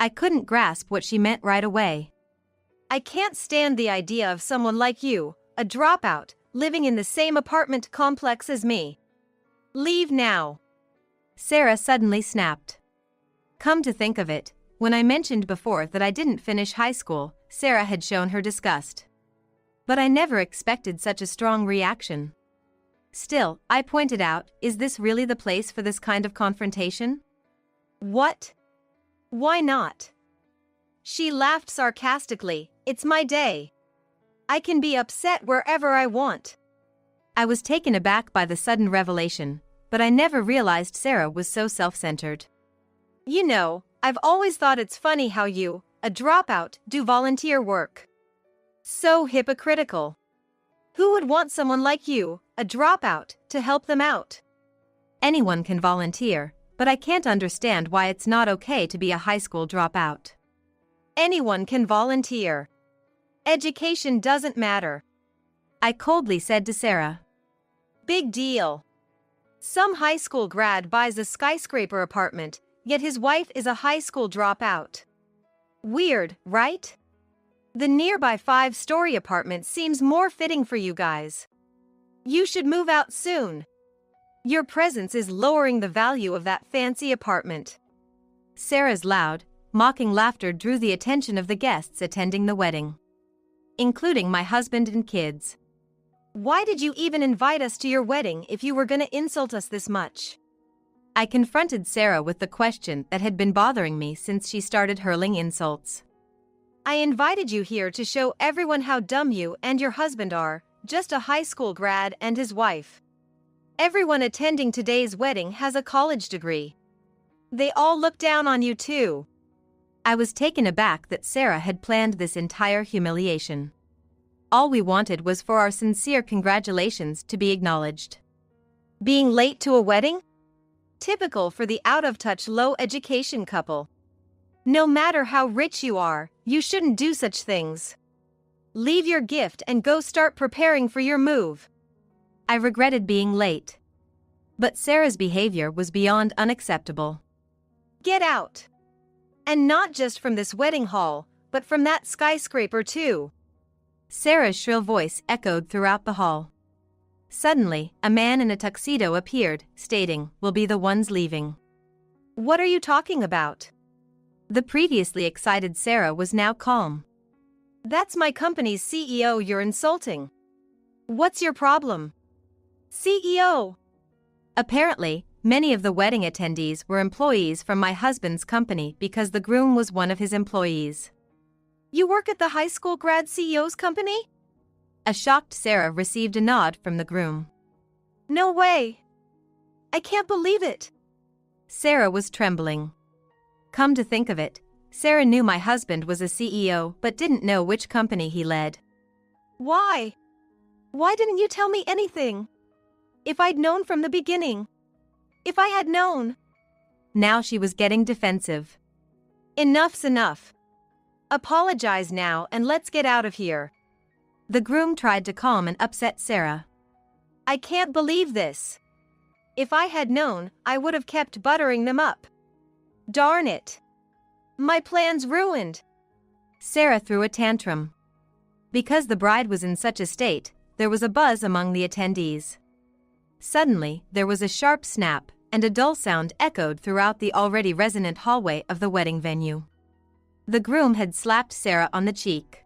I couldn't grasp what she meant right away. I can't stand the idea of someone like you, a dropout, living in the same apartment complex as me. Leave now. Sarah suddenly snapped. Come to think of it, when I mentioned before that I didn't finish high school, Sarah had shown her disgust. But I never expected such a strong reaction. Still, I pointed out, is this really the place for this kind of confrontation? What? Why not? She laughed sarcastically. It's my day. I can be upset wherever I want. I was taken aback by the sudden revelation, but I never realized Sarah was so self-centered. You know, I've always thought it's funny how you, a dropout, do volunteer work. So hypocritical. Who would want someone like you, a dropout, to help them out? Anyone can volunteer, but I can't understand why it's not okay to be a high school dropout. Anyone can volunteer. Education doesn't matter. I coldly said to Sarah. Big deal. Some high school grad buys a skyscraper apartment, yet his wife is a high school dropout. Weird, right? The nearby 5-story apartment seems more fitting for you guys. You should move out soon. Your presence is lowering the value of that fancy apartment. Sarah's loud, mocking laughter drew the attention of the guests attending the wedding. including my husband and kids. Why did you even invite us to your wedding if you were gonna insult us this much? I confronted Sarah with the question that had been bothering me since she started hurling insults. I invited you here to show everyone how dumb you and your husband are, just a high school grad and his wife. Everyone attending today's wedding has a college degree. They all look down on you too. I was taken aback that Sarah had planned this entire humiliation. All we wanted was for our sincere congratulations to be acknowledged. Being late to a wedding? Typical for the out-of-touch low-education couple. No matter how rich you are, you shouldn't do such things. Leave your gift and go start preparing for your move. I regretted being late. But Sarah's behavior was beyond unacceptable. Get out. And not just from this wedding hall, but from that skyscraper too. Sarah's shrill voice echoed throughout the hall. Suddenly, a man in a tuxedo appeared, stating, "We'll be the ones leaving." What are you talking about? The previously excited Sarah was now calm. That's my company's CEO you're insulting. What's your problem? CEO. Apparently, many of the wedding attendees were employees from my husband's company because the groom was one of his employees. You work at the high school grad CEO's company? A shocked Sarah received a nod from the groom. No way. I can't believe it. Sarah was trembling. Come to think of it, Sarah knew my husband was a CEO but didn't know which company he led. Why? Why didn't you tell me anything? If I'd known from the beginning. If I had known. Now she was getting defensive. Enough's enough. Apologize now and let's get out of here. The groom tried to calm and upset Sarah. I can't believe this. If I had known, I would have kept buttering them up. Darn it. My plan's ruined. Sarah threw a tantrum. Because the bride was in such a state, there was a buzz among the attendees. Suddenly, there was a sharp snap, and a dull sound echoed throughout the already resonant hallway of the wedding venue. The groom had slapped Sarah on the cheek.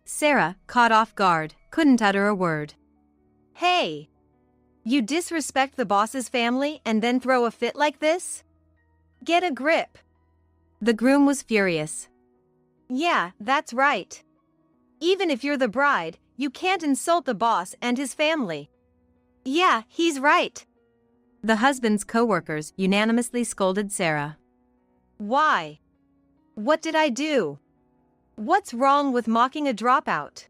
Sarah, caught off guard, couldn't utter a word. Hey! You disrespect the boss's family and then throw a fit like this? Get a grip. The groom was furious. Yeah, that's right. Even if you're the bride, you can't insult the boss and his family. Yeah, he's right. The husband's co-workers unanimously scolded Sarah. Why? What did I do? What's wrong with mocking a dropout?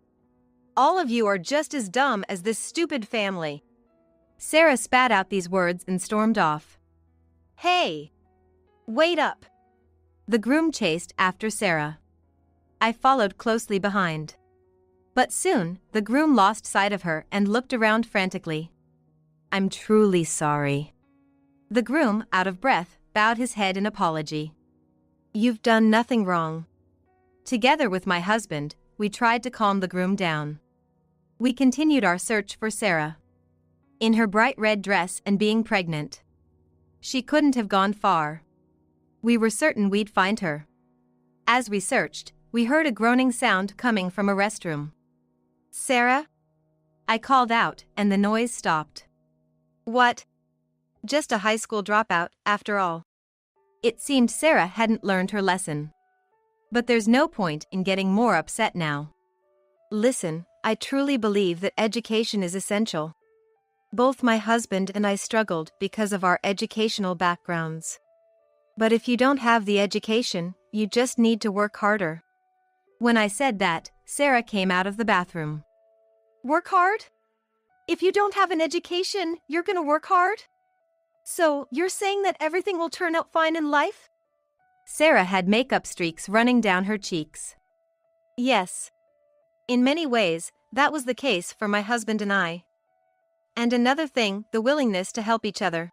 All of you are just as dumb as this stupid family. Sarah spat out these words and stormed off. Hey! Wait up! The groom chased after Sarah. I followed closely behind. But soon, the groom lost sight of her and looked around frantically. I'm truly sorry. The groom, out of breath, bowed his head in apology. You've done nothing wrong. Together with my husband, we tried to calm the groom down. We continued our search for Sarah. In her bright red dress and being pregnant. She couldn't have gone far. We were certain we'd find her. As we searched, we heard a groaning sound coming from a restroom. Sarah? I called out, and the noise stopped. What? Just a high school dropout, after all. It seemed Sarah hadn't learned her lesson. But there's no point in getting more upset now. Listen, I truly believe that education is essential. Both my husband and I struggled because of our educational backgrounds. But if you don't have the education, you just need to work harder. When I said that, Sarah came out of the bathroom. Work hard? If you don't have an education, you're gonna work hard? So, you're saying that everything will turn out fine in life? Sarah had makeup streaks running down her cheeks. Yes. In many ways, that was the case for my husband and I. And another thing, the willingness to help each other.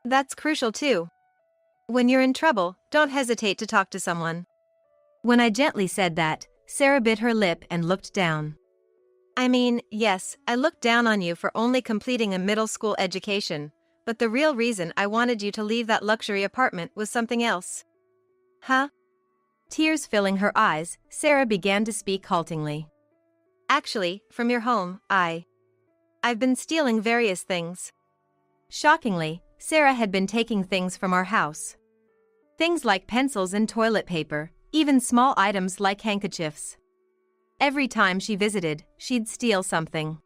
That's crucial too. When you're in trouble, don't hesitate to talk to someone. When I gently said that, Sarah bit her lip and looked down. I mean, yes, I looked down on you for only completing a middle school education, but the real reason I wanted you to leave that luxury apartment was something else. Huh? Tears filling her eyes, Sarah began to speak haltingly. Actually, from your home, I've been stealing various things. Shockingly, Sarah had been taking things from our house. Things like pencils and toilet paper, even small items like handkerchiefs. Every time she visited, she'd steal something.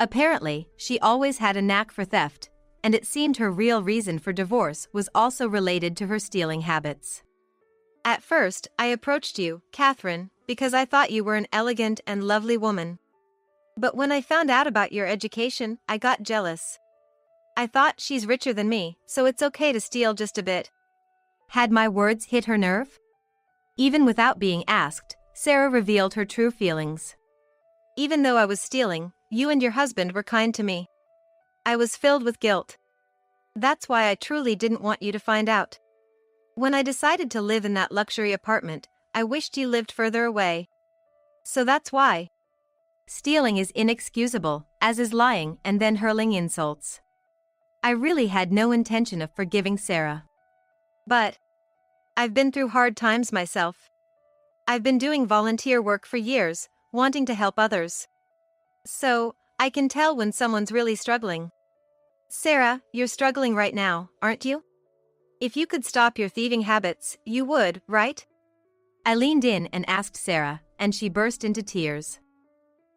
Apparently, she always had a knack for theft, and it seemed her real reason for divorce was also related to her stealing habits. At first, I approached you, Catherine, because I thought you were an elegant and lovely woman. But when I found out about your education, I got jealous. I thought she's richer than me, so it's okay to steal just a bit. Had my words hit her nerve? Even without being asked, Sarah revealed her true feelings. Even though I was stealing, you and your husband were kind to me. I was filled with guilt. That's why I truly didn't want you to find out. When I decided to live in that luxury apartment, I wished you lived further away. So that's why. Stealing is inexcusable, as is lying and then hurling insults. I really had no intention of forgiving Sarah. But I've been through hard times myself. I've been doing volunteer work for years, wanting to help others. So, I can tell when someone's really struggling. Sarah, you're struggling right now, aren't you? If you could stop your thieving habits, you would, right? I leaned in and asked Sarah, and she burst into tears.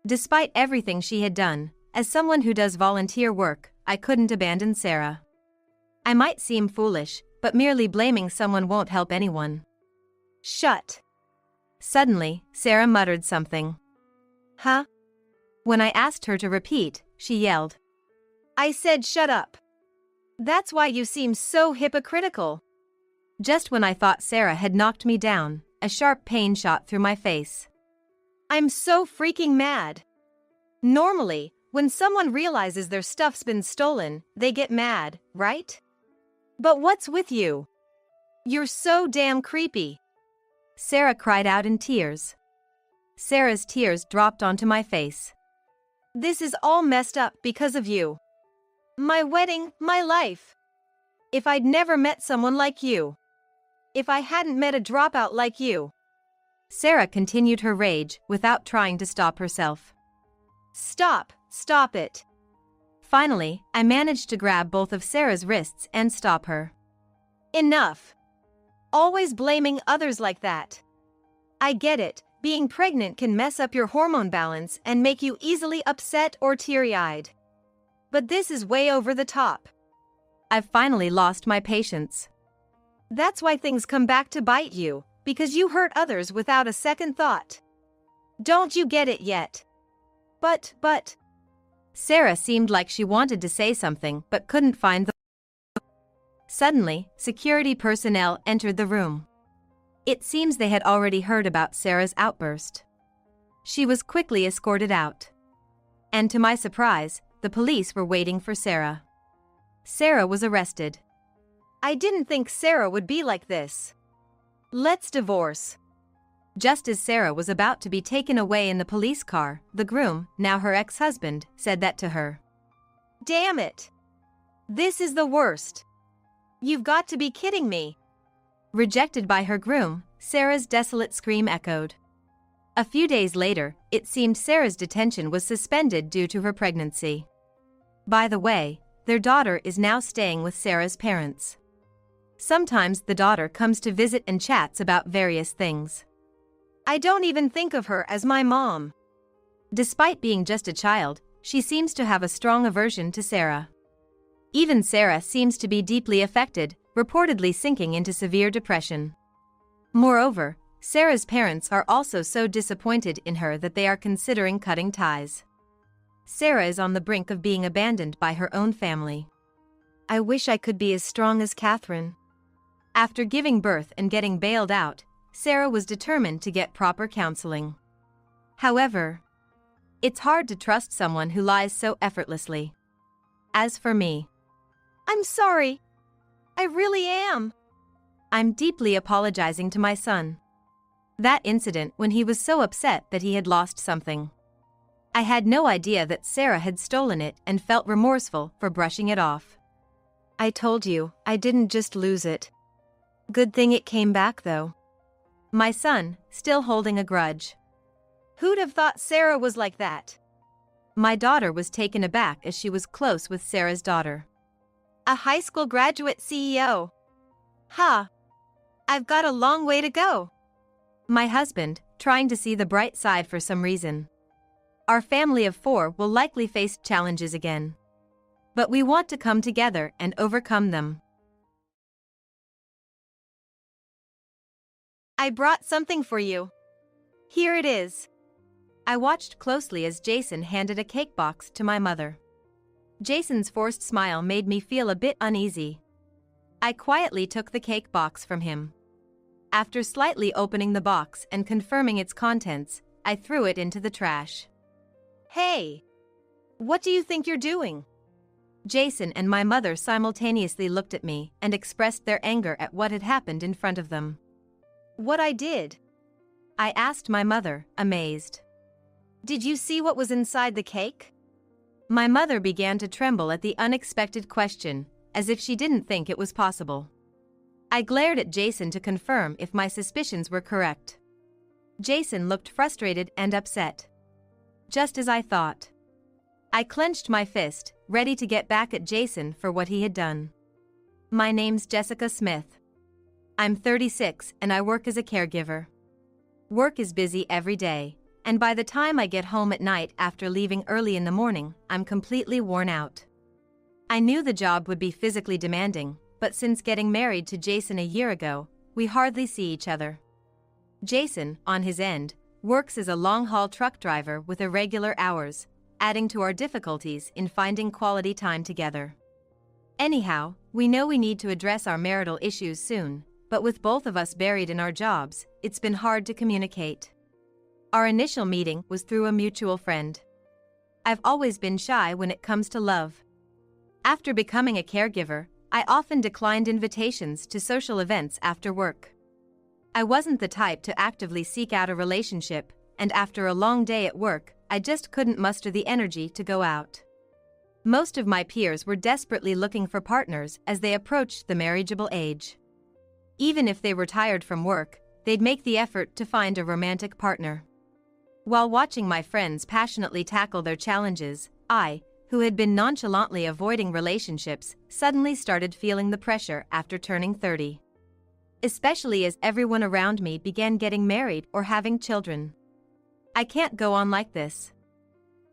Despite everything she had done, as someone who does volunteer work, I couldn't abandon Sarah. I might seem foolish, but merely blaming someone won't help anyone. Shut. Suddenly, Sarah muttered something. Huh? When I asked her to repeat, she yelled. I said shut up. That's why you seem so hypocritical. Just when I thought Sarah had knocked me down, a sharp pain shot through my face. I'm so freaking mad. Normally, when someone realizes their stuff's been stolen, they get mad, right? But what's with you? You're so damn creepy. Sarah cried out in tears. Sarah's tears dropped onto my face. This is all messed up because of you. My wedding, my life. If I'd never met someone like you. If I hadn't met a dropout like you. Sarah continued her rage without trying to stop herself. Stop it. Finally, I managed to grab both of Sarah's wrists and stop her. Enough. Always blaming others like that. I get it, being pregnant can mess up your hormone balance and make you easily upset or teary-eyed. But this is way over the top. I've finally lost my patience. That's why things come back to bite you, because you hurt others without a second thought. Don't you get it yet? But... Sarah seemed like she wanted to say something but couldn't find the... Suddenly, security personnel entered the room. It seems they had already heard about Sarah's outburst. She was quickly escorted out. And to my surprise, the police were waiting for Sarah. Sarah was arrested. I didn't think Sarah would be like this. Let's divorce. Just as Sarah was about to be taken away in the police car, the groom, now her ex-husband, said that to her. Damn it. This is the worst. You've got to be kidding me. Rejected by her groom, Sarah's desolate scream echoed. A few days later, it seemed Sarah's detention was suspended due to her pregnancy. By the way, their daughter is now staying with Sarah's parents. Sometimes the daughter comes to visit and chats about various things. I don't even think of her as my mom. Despite being just a child, she seems to have a strong aversion to Sarah. Even Sarah seems to be deeply affected, reportedly sinking into severe depression. Moreover, Sarah's parents are also so disappointed in her that they are considering cutting ties. Sarah is on the brink of being abandoned by her own family. I wish I could be as strong as Catherine. After giving birth and getting bailed out, Sarah was determined to get proper counseling. However, it's hard to trust someone who lies so effortlessly. As for me, I'm sorry. I really am. I'm deeply apologizing to my son. That incident when he was so upset that he had lost something. I had no idea that Sarah had stolen it and felt remorseful for brushing it off. I told you, I didn't just lose it. Good thing it came back though. My son, still holding a grudge. Who'd have thought Sarah was like that? My daughter was taken aback as she was close with Sarah's daughter. A high school graduate CEO. Huh. I've got a long way to go. My husband, trying to see the bright side for some reason. Our family of 4 will likely face challenges again. But we want to come together and overcome them. I brought something for you. Here it is. I watched closely as Jason handed a cake box to my mother. Jason's forced smile made me feel a bit uneasy. I quietly took the cake box from him. After slightly opening the box and confirming its contents, I threw it into the trash. Hey! What do you think you're doing? Jason and my mother simultaneously looked at me and expressed their anger at what had happened in front of them. What I did? I asked my mother, amazed. Did you see what was inside the cake? My mother began to tremble at the unexpected question, as if she didn't think it was possible. I glared at Jason to confirm if my suspicions were correct. Jason looked frustrated and upset. Just as I thought. I clenched my fist, ready to get back at Jason for what he had done. My name's Jessica Smith. I'm 36 and I work as a caregiver. Work is busy every day, and by the time I get home at night after leaving early in the morning, I'm completely worn out. I knew the job would be physically demanding, but since getting married to Jason a year ago, we hardly see each other. Jason, on his end, works as a long-haul truck driver with irregular hours, adding to our difficulties in finding quality time together. Anyhow, we know we need to address our marital issues soon, but with both of us buried in our jobs, it's been hard to communicate. Our initial meeting was through a mutual friend. I've always been shy when it comes to love. After becoming a caregiver, I often declined invitations to social events after work. I wasn't the type to actively seek out a relationship, and after a long day at work, I just couldn't muster the energy to go out. Most of my peers were desperately looking for partners as they approached the marriageable age. Even if they were tired from work, they'd make the effort to find a romantic partner. While watching my friends passionately tackle their challenges, I, who had been nonchalantly avoiding relationships, suddenly started feeling the pressure after turning 30. Especially as everyone around me began getting married or having children. I can't go on like this.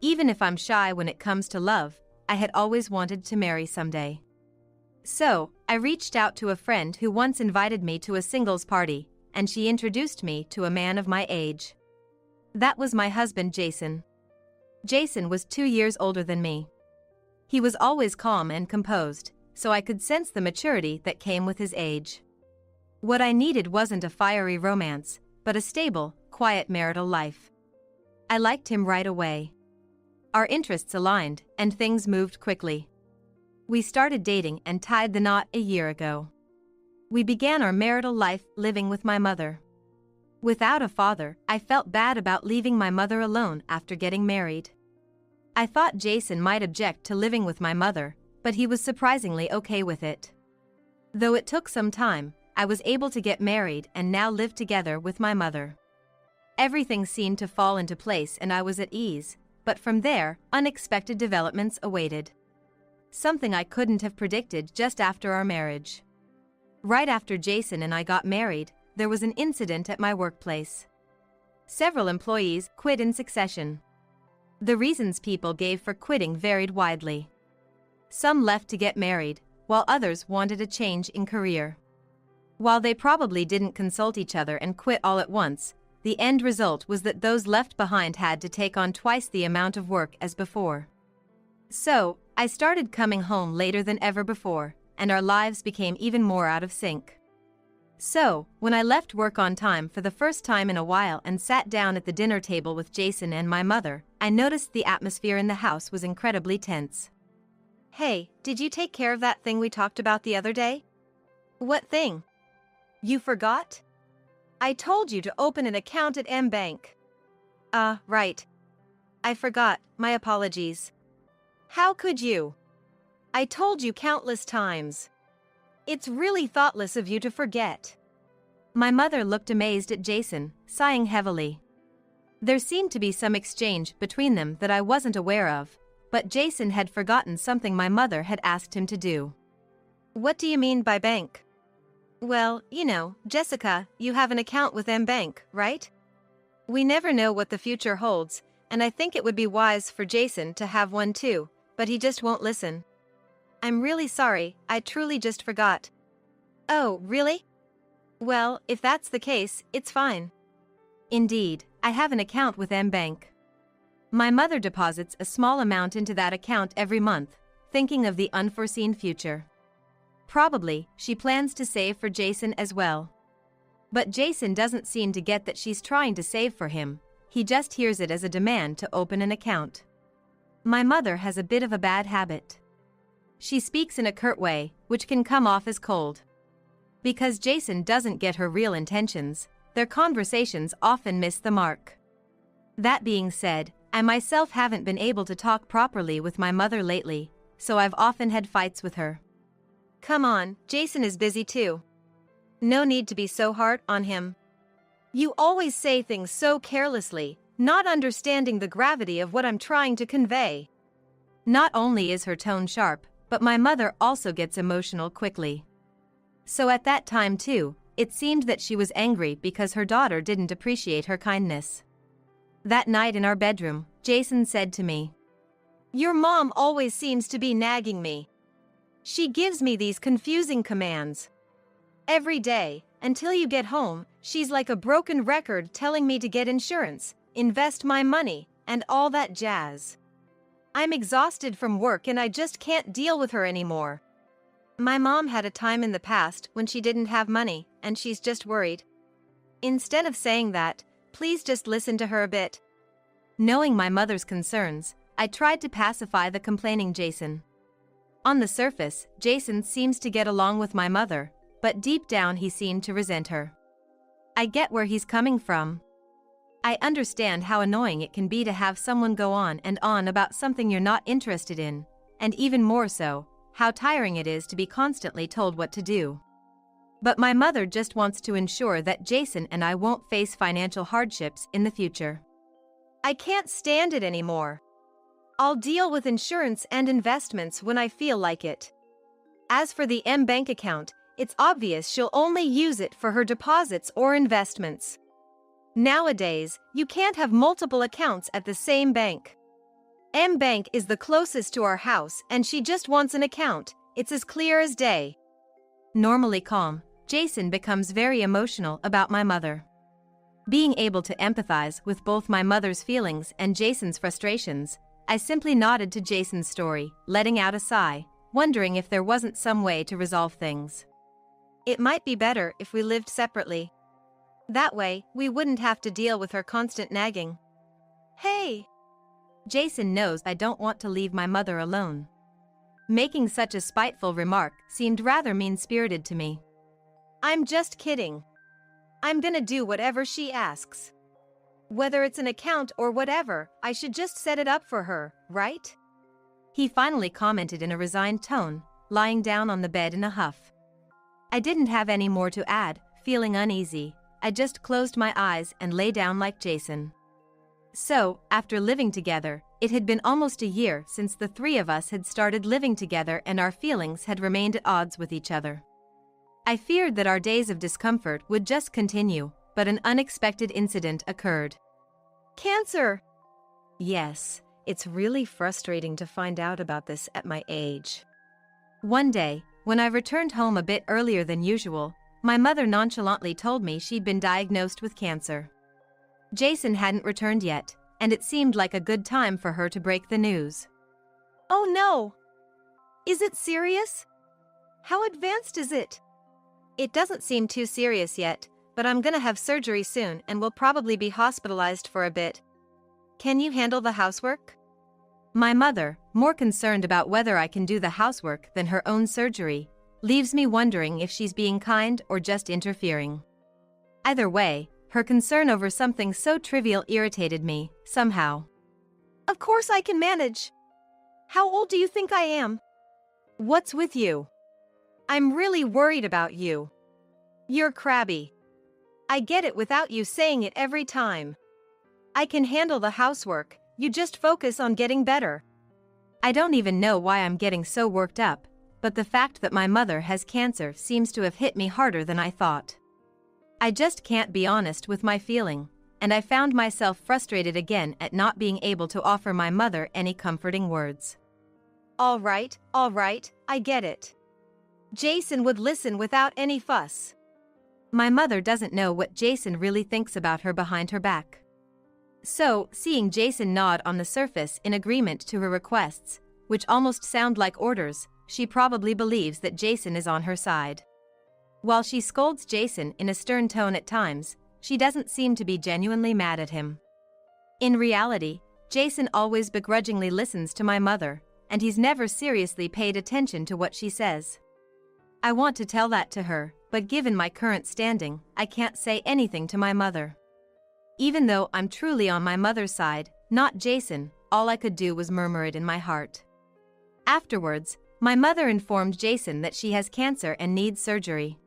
Even if I'm shy when it comes to love, I had always wanted to marry someday. So, I reached out to a friend who once invited me to a singles party, and she introduced me to a man of my age. That was my husband, Jason. Jason was 2 years older than me. He was always calm and composed, so I could sense the maturity that came with his age. What I needed wasn't a fiery romance, but a stable, quiet marital life. I liked him right away. Our interests aligned, and things moved quickly. We started dating and tied the knot a year ago. We began our marital life living with my mother. Without a father, I felt bad about leaving my mother alone after getting married. I thought Jason might object to living with my mother, but he was surprisingly okay with it. Though it took some time, I was able to get married and now live together with my mother. Everything seemed to fall into place and I was at ease, but from there, unexpected developments awaited. Something I couldn't have predicted just after our marriage. Right after Jason and I got married, there was an incident at my workplace. Several employees quit in succession. The reasons people gave for quitting varied widely. Some left to get married, while others wanted a change in career. While they probably didn't consult each other and quit all at once, the end result was that those left behind had to take on twice the amount of work as before. So, I started coming home later than ever before, and our lives became even more out of sync. So, when I left work on time for the first time in a while and sat down at the dinner table with Jason and my mother, I noticed the atmosphere in the house was incredibly tense. Hey, did you take care of that thing we talked about the other day? What thing? You forgot? I told you to open an account at M Bank. Right. I forgot, my apologies. How could you? I told you countless times. It's really thoughtless of you to forget. My mother looked amazed at Jason, sighing heavily. There seemed to be some exchange between them that I wasn't aware of, but Jason had forgotten something my mother had asked him to do. What do you mean by bank? Well, Jessica, you have an account with Bank, right? We never know what the future holds, and I think it would be wise for Jason to have one too, but he just won't listen. I'm really sorry, I truly just forgot. Oh, really? Well, if that's the case, it's fine. Indeed, I have an account with Bank. My mother deposits a small amount into that account every month, thinking of the unforeseen future. Probably, she plans to save for Jason as well. But Jason doesn't seem to get that she's trying to save for him, he just hears it as a demand to open an account. My mother has a bit of a bad habit. She speaks in a curt way, which can come off as cold. Because Jason doesn't get her real intentions, their conversations often miss the mark. That being said, I myself haven't been able to talk properly with my mother lately, so I've often had fights with her. Come on, Jason is busy too. No need to be so hard on him. You always say things so carelessly, not understanding the gravity of what I'm trying to convey. Not only is her tone sharp, but my mother also gets emotional quickly. So at that time too, it seemed that she was angry because her daughter didn't appreciate her kindness. That night in our bedroom, Jason said to me, "Your mom always seems to be nagging me. She gives me these confusing commands. Every day, until you get home, she's like a broken record telling me to get insurance, invest my money, and all that jazz. I'm exhausted from work and I just can't deal with her anymore." My mom had a time in the past when she didn't have money, and she's just worried. Instead of saying that, please just listen to her a bit. Knowing my mother's concerns, I tried to pacify the complaining Jason. On the surface, Jason seems to get along with my mother, but deep down he seemed to resent her. I get where he's coming from. I understand how annoying it can be to have someone go on and on about something you're not interested in, and even more so, how tiring it is to be constantly told what to do. But my mother just wants to ensure that Jason and I won't face financial hardships in the future. I can't stand it anymore. I'll deal with insurance and investments when I feel like it. As for the Bank account, it's obvious she'll only use it for her deposits or investments. Nowadays, you can't have multiple accounts at the same bank. Bank is the closest to our house and she just wants an account, it's as clear as day. Normally calm, Jason becomes very emotional about my mother. Being able to empathize with both my mother's feelings and Jason's frustrations, I simply nodded to Jason's story, letting out a sigh, wondering if there wasn't some way to resolve things. It might be better if we lived separately. That way, we wouldn't have to deal with her constant nagging. Hey! Jason knows I don't want to leave my mother alone. Making such a spiteful remark seemed rather mean-spirited to me. I'm just kidding. I'm gonna do whatever she asks. Whether it's an account or whatever, I should just set it up for her, right? He finally commented in a resigned tone, lying down on the bed in a huff. I didn't have any more to add, feeling uneasy. I just closed my eyes and lay down like Jason. So, after living together, it had been almost a year since the three of us had started living together and our feelings had remained at odds with each other. I feared that our days of discomfort would just continue, but an unexpected incident occurred. Cancer! Yes, it's really frustrating to find out about this at my age. One day, when I returned home a bit earlier than usual, my mother nonchalantly told me she'd been diagnosed with cancer. Jason hadn't returned yet, and it seemed like a good time for her to break the news. Oh no! Is it serious? How advanced is it? It doesn't seem too serious yet, but I'm gonna have surgery soon and will probably be hospitalized for a bit. Can you handle the housework? My mother, more concerned about whether I can do the housework than her own surgery, leaves me wondering if she's being kind or just interfering. Either way, her concern over something so trivial irritated me, somehow. Of course I can manage. How old do you think I am? What's with you? I'm really worried about you. You're crabby. I get it without you saying it every time. I can handle the housework, you just focus on getting better. I don't even know why I'm getting so worked up, but the fact that my mother has cancer seems to have hit me harder than I thought. I just can't be honest with my feeling, and I found myself frustrated again at not being able to offer my mother any comforting words. All right, I get it. Jason would listen without any fuss. My mother doesn't know what Jason really thinks about her behind her back. So, seeing Jason nod on the surface in agreement to her requests, which almost sound like orders, she probably believes that Jason is on her side. While she scolds Jason in a stern tone at times, she doesn't seem to be genuinely mad at him. In reality, Jason always begrudgingly listens to my mother, and he's never seriously paid attention to what she says. I want to tell that to her, but given my current standing, I can't say anything to my mother. Even though I'm truly on my mother's side, not Jason, all I could do was murmur it in my heart. Afterwards, my mother informed Jason that she has cancer and needs surgery.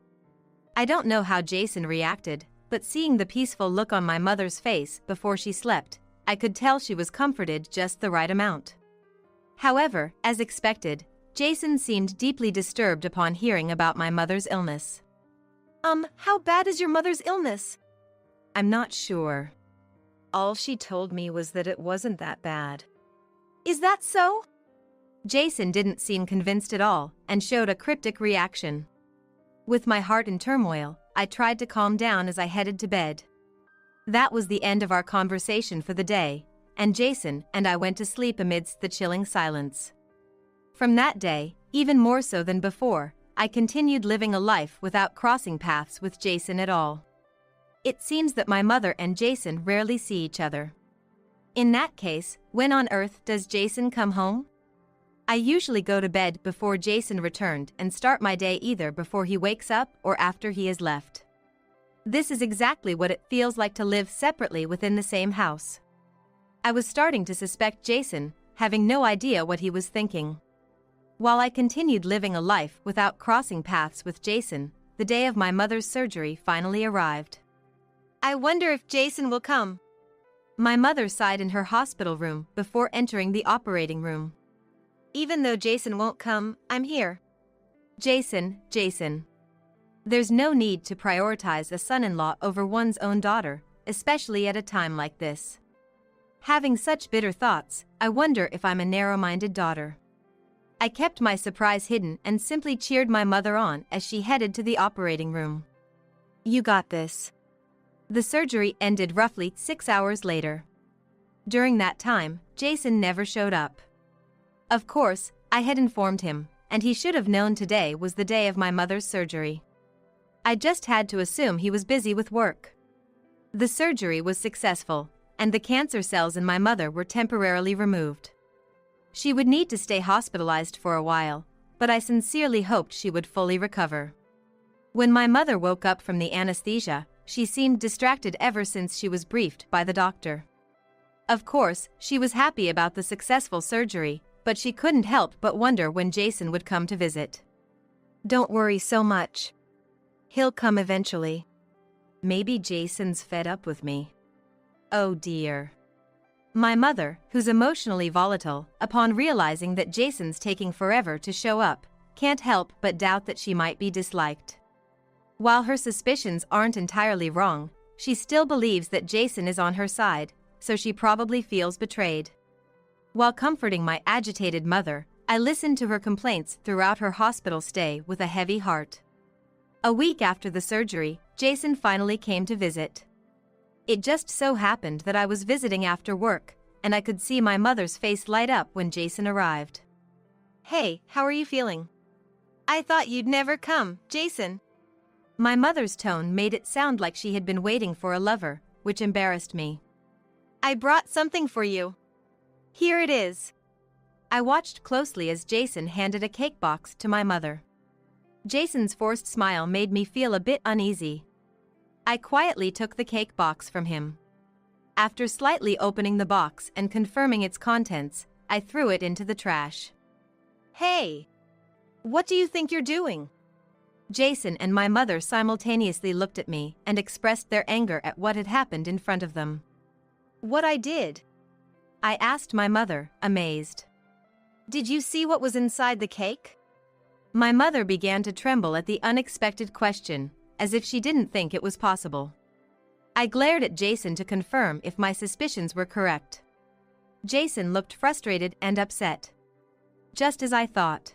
I don't know how Jason reacted, but seeing the peaceful look on my mother's face before she slept, I could tell she was comforted just the right amount. However, as expected, Jason seemed deeply disturbed upon hearing about my mother's illness. How bad is your mother's illness? I'm not sure. All she told me was that it wasn't that bad. Is that so? Jason didn't seem convinced at all and showed a cryptic reaction. With my heart in turmoil, I tried to calm down as I headed to bed. That was the end of our conversation for the day, and Jason and I went to sleep amidst the chilling silence. From that day, even more so than before, I continued living a life without crossing paths with Jason at all. It seems that my mother and Jason rarely see each other. In that case, when on earth does Jason come home? I usually go to bed before Jason returned and start my day either before he wakes up or after he has left. This is exactly what it feels like to live separately within the same house. I was starting to suspect Jason, having no idea what he was thinking. While I continued living a life without crossing paths with Jason, the day of my mother's surgery finally arrived. I wonder if Jason will come. My mother sighed in her hospital room before entering the operating room. Even though Jason won't come, I'm here. Jason. There's no need to prioritize a son-in-law over one's own daughter, especially at a time like this. Having such bitter thoughts, I wonder if I'm a narrow-minded daughter. I kept my surprise hidden and simply cheered my mother on as she headed to the operating room. You got this. The surgery ended roughly 6 hours later. During that time, Jason never showed up. Of course, I had informed him, and he should have known today was the day of my mother's surgery. I just had to assume he was busy with work. The surgery was successful, and the cancer cells in my mother were temporarily removed. She would need to stay hospitalized for a while, but I sincerely hoped she would fully recover. When my mother woke up from the anesthesia, she seemed distracted ever since she was briefed by the doctor. Of course, she was happy about the successful surgery, but she couldn't help but wonder when Jason would come to visit. Don't worry so much. He'll come eventually. Maybe Jason's fed up with me. Oh dear. My mother, who's emotionally volatile, upon realizing that Jason's taking forever to show up, can't help but doubt that she might be disliked. While her suspicions aren't entirely wrong, she still believes that Jason is on her side, so she probably feels betrayed. While comforting my agitated mother, I listened to her complaints throughout her hospital stay with a heavy heart. A week after the surgery, Jason finally came to visit. It just so happened that I was visiting after work, and I could see my mother's face light up when Jason arrived. Hey, how are you feeling? I thought you'd never come, Jason. My mother's tone made it sound like she had been waiting for a lover, which embarrassed me. I brought something for you. Here it is. I watched closely as Jason handed a cake box to my mother. Jason's forced smile made me feel a bit uneasy. I quietly took the cake box from him. After slightly opening the box and confirming its contents, I threw it into the trash. Hey! What do you think you're doing? Jason and my mother simultaneously looked at me and expressed their anger at what had happened in front of them. What I did? I asked my mother, amazed. Did you see what was inside the cake? My mother began to tremble at the unexpected question, as if she didn't think it was possible. I glared at Jason to confirm if my suspicions were correct. Jason looked frustrated and upset. Just as I thought.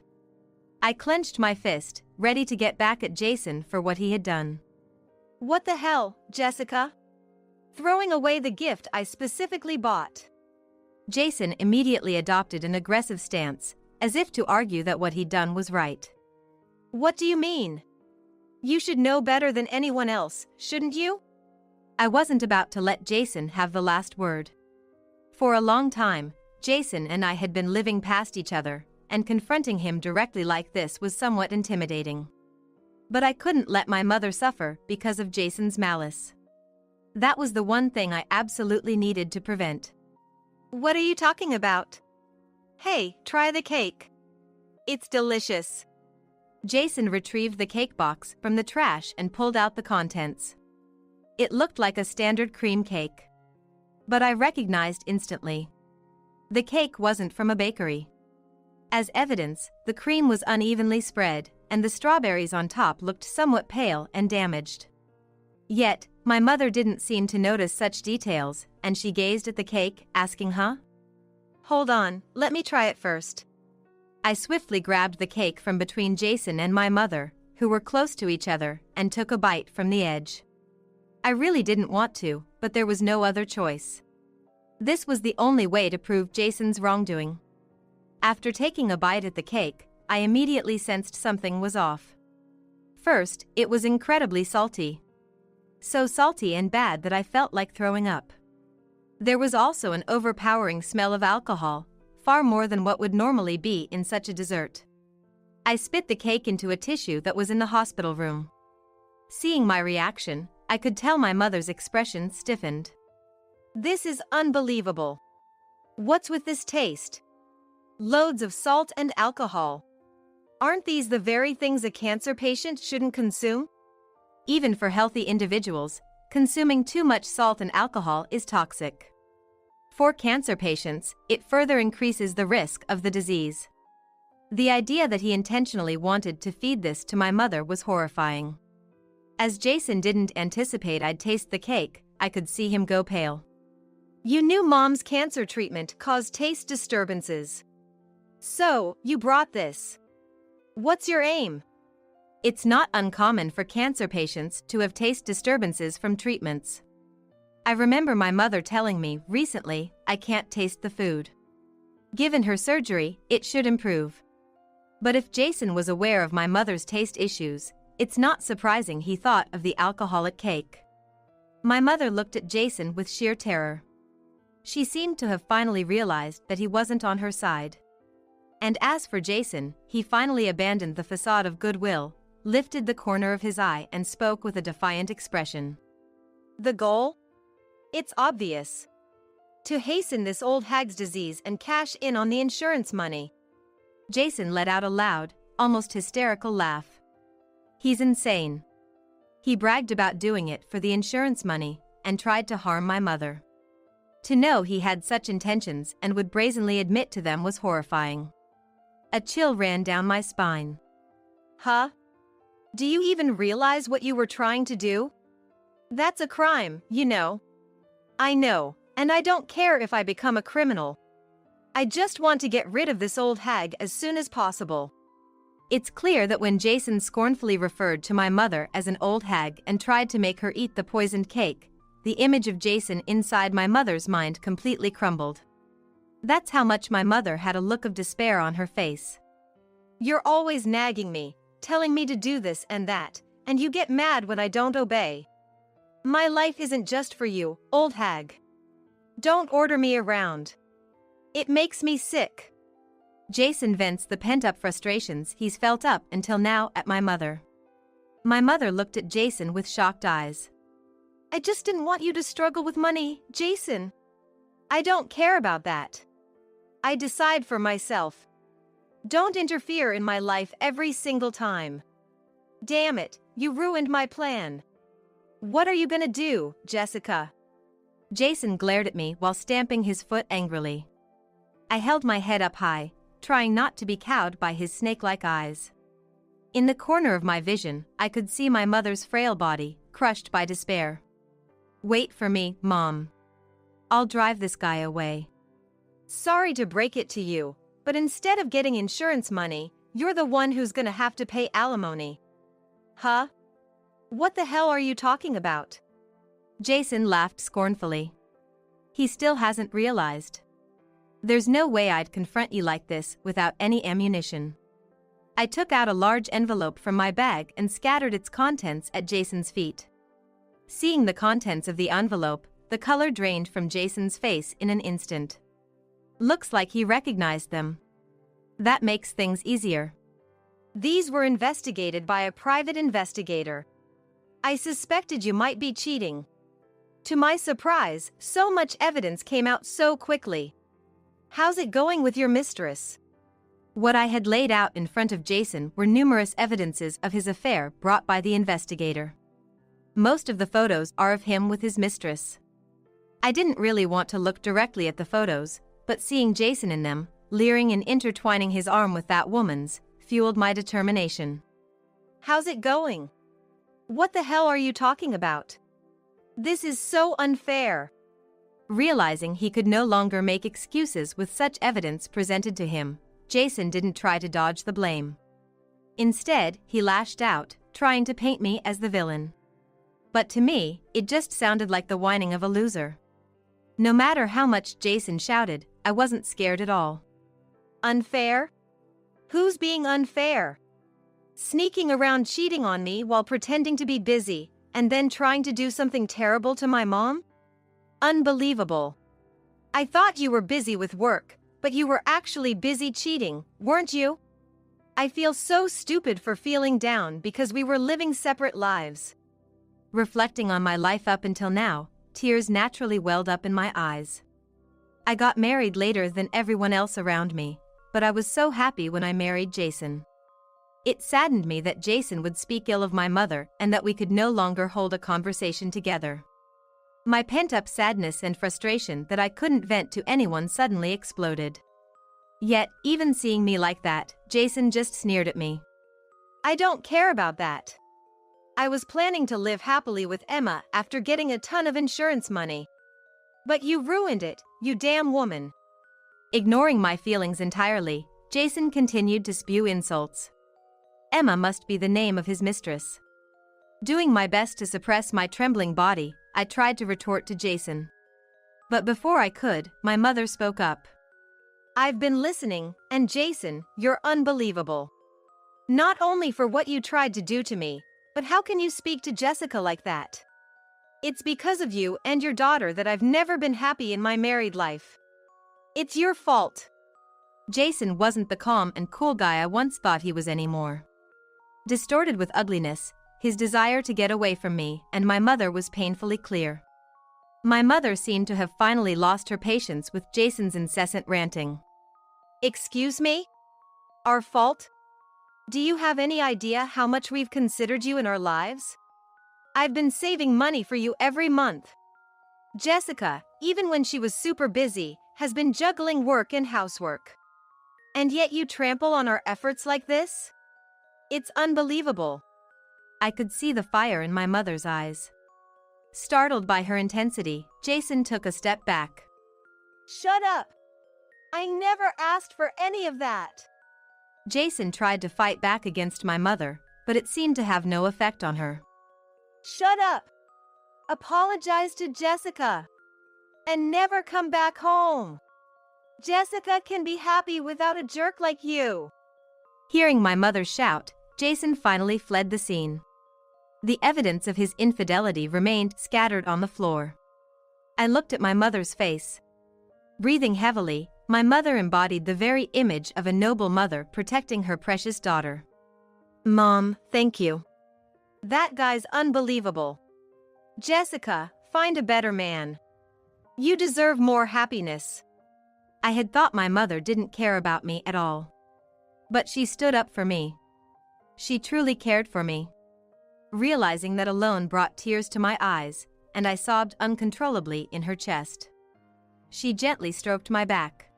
I clenched my fist, ready to get back at Jason for what he had done. What the hell, Jessica? Throwing away the gift I specifically bought. Jason immediately adopted an aggressive stance, as if to argue that what he'd done was right. What do you mean? You should know better than anyone else, shouldn't you? I wasn't about to let Jason have the last word. For a long time, Jason and I had been living past each other, and confronting him directly like this was somewhat intimidating. But I couldn't let my mother suffer because of Jason's malice. That was the one thing I absolutely needed to prevent. What are you talking about? Hey, try the cake. It's delicious. Jason retrieved the cake box from the trash and pulled out the contents. It looked like a standard cream cake. But I recognized instantly. The cake wasn't from a bakery. As evidence, the cream was unevenly spread, and the strawberries on top looked somewhat pale and damaged. Yet, my mother didn't seem to notice such details, and she gazed at the cake, asking, "Huh? Hold on, let me try it first." I swiftly grabbed the cake from between Jason and my mother, who were close to each other, and took a bite from the edge. I really didn't want to, but there was no other choice. This was the only way to prove Jason's wrongdoing. After taking a bite at the cake, I immediately sensed something was off. First, it was incredibly salty. So salty and bad that I felt like throwing up. There was also an overpowering smell of alcohol, far more than what would normally be in such a dessert. I spit the cake into a tissue that was in the hospital room. Seeing my reaction, I could tell my mother's expression stiffened. This is unbelievable. What's with this taste? Loads of salt and alcohol. Aren't these the very things a cancer patient shouldn't consume? Even for healthy individuals, consuming too much salt and alcohol is toxic. For cancer patients, it further increases the risk of the disease. The idea that he intentionally wanted to feed this to my mother was horrifying. As Jason didn't anticipate I'd taste the cake, I could see him go pale. You knew Mom's cancer treatment caused taste disturbances. So, you brought this. What's your aim? It's not uncommon for cancer patients to have taste disturbances from treatments. I remember my mother telling me recently, I can't taste the food. Given her surgery, it should improve. But if Jason was aware of my mother's taste issues, it's not surprising he thought of the alcoholic cake. My mother looked at Jason with sheer terror. She seemed to have finally realized that he wasn't on her side. And as for Jason, he finally abandoned the facade of goodwill, lifted the corner of his eye and spoke with a defiant expression. The goal? It's obvious. To hasten this old hag's disease and cash in on the insurance money. Jason let out a loud, almost hysterical laugh. He's insane. He bragged about doing it for the insurance money and tried to harm my mother. To know he had such intentions and would brazenly admit to them was horrifying. A chill ran down my spine. Huh? Do you even realize what you were trying to do? That's a crime, you know. I know, and I don't care if I become a criminal. I just want to get rid of this old hag as soon as possible. It's clear that when Jason scornfully referred to my mother as an old hag and tried to make her eat the poisoned cake, the image of Jason inside my mother's mind completely crumbled. That's how much my mother had a look of despair on her face. You're always nagging me, telling me to do this and that, and you get mad when I don't obey. My life isn't just for you, old hag. Don't order me around. It makes me sick. Jason vents the pent-up frustrations he's felt up until now at my mother. My mother looked at Jason with shocked eyes. I just didn't want you to struggle with money, Jason. I don't care about that. I decide for myself. Don't interfere in my life every single time. Damn it, you ruined my plan. What are you gonna do, Jessica? Jason glared at me while stamping his foot angrily. I held my head up high, trying not to be cowed by his snake-like eyes. In the corner of my vision, I could see my mother's frail body, crushed by despair. "Wait for me, Mom. I'll drive this guy away." Sorry to break it to you, but instead of getting insurance money, you're the one who's gonna have to pay alimony. Huh? What the hell are you talking about? Jason laughed scornfully. He still hasn't realized. There's no way I'd confront you like this without any ammunition. I took out a large envelope from my bag and scattered its contents at Jason's feet. Seeing the contents of the envelope, the color drained from Jason's face in an instant. Looks like he recognized them. That makes things easier. These were investigated by a private investigator. I suspected you might be cheating. To my surprise, so much evidence came out so quickly. How's it going with your mistress? What I had laid out in front of Jason were numerous evidences of his affair brought by the investigator. Most of the photos are of him with his mistress. I didn't really want to look directly at the photos, but seeing Jason in them, leering and intertwining his arm with that woman's, fueled my determination. How's it going? What the hell are you talking about? This is so unfair. Realizing he could no longer make excuses with such evidence presented to him, Jason didn't try to dodge the blame. Instead, he lashed out, trying to paint me as the villain. But to me, it just sounded like the whining of a loser. No matter how much Jason shouted, I wasn't scared at all. Unfair? Who's being unfair? Sneaking around cheating on me while pretending to be busy, and then trying to do something terrible to my mom? Unbelievable. I thought you were busy with work, but you were actually busy cheating, weren't you? I feel so stupid for feeling down because we were living separate lives. Reflecting on my life up until now, tears naturally welled up in my eyes. I got married later than everyone else around me, but I was so happy when I married Jason. It saddened me that Jason would speak ill of my mother and that we could no longer hold a conversation together. My pent-up sadness and frustration that I couldn't vent to anyone suddenly exploded. Yet, even seeing me like that, Jason just sneered at me. I don't care about that. I was planning to live happily with Emma after getting a ton of insurance money. But you ruined it, you damn woman. Ignoring my feelings entirely, Jason continued to spew insults. Emma must be the name of his mistress. Doing my best to suppress my trembling body, I tried to retort to Jason. But before I could, my mother spoke up. I've been listening, and Jason, you're unbelievable. Not only for what you tried to do to me, but how can you speak to Jessica like that? It's because of you and your daughter that I've never been happy in my married life. It's your fault. Jason wasn't the calm and cool guy I once thought he was anymore. Distorted with ugliness, his desire to get away from me and my mother was painfully clear. My mother seemed to have finally lost her patience with Jason's incessant ranting. Excuse me? Our fault? Do you have any idea how much we've considered you in our lives? I've been saving money for you every month. Jessica, even when she was super busy, has been juggling work and housework. And yet you trample on our efforts like this? It's unbelievable. I could see the fire in my mother's eyes. Startled by her intensity, Jason took a step back. Shut up! I never asked for any of that. Jason tried to fight back against my mother, but it seemed to have no effect on her. Shut up! Apologize to Jessica. And never come back home. Jessica can be happy without a jerk like you. Hearing my mother shout, Jason finally fled the scene. The evidence of his infidelity remained scattered on the floor. I looked at my mother's face. Breathing heavily, my mother embodied the very image of a noble mother protecting her precious daughter. Mom, thank you. That guy's unbelievable. Jessica, find a better man. You deserve more happiness. I had thought my mother didn't care about me at all. But she stood up for me. She truly cared for me. Realizing that alone brought tears to my eyes, and I sobbed uncontrollably in her chest. She gently stroked my back.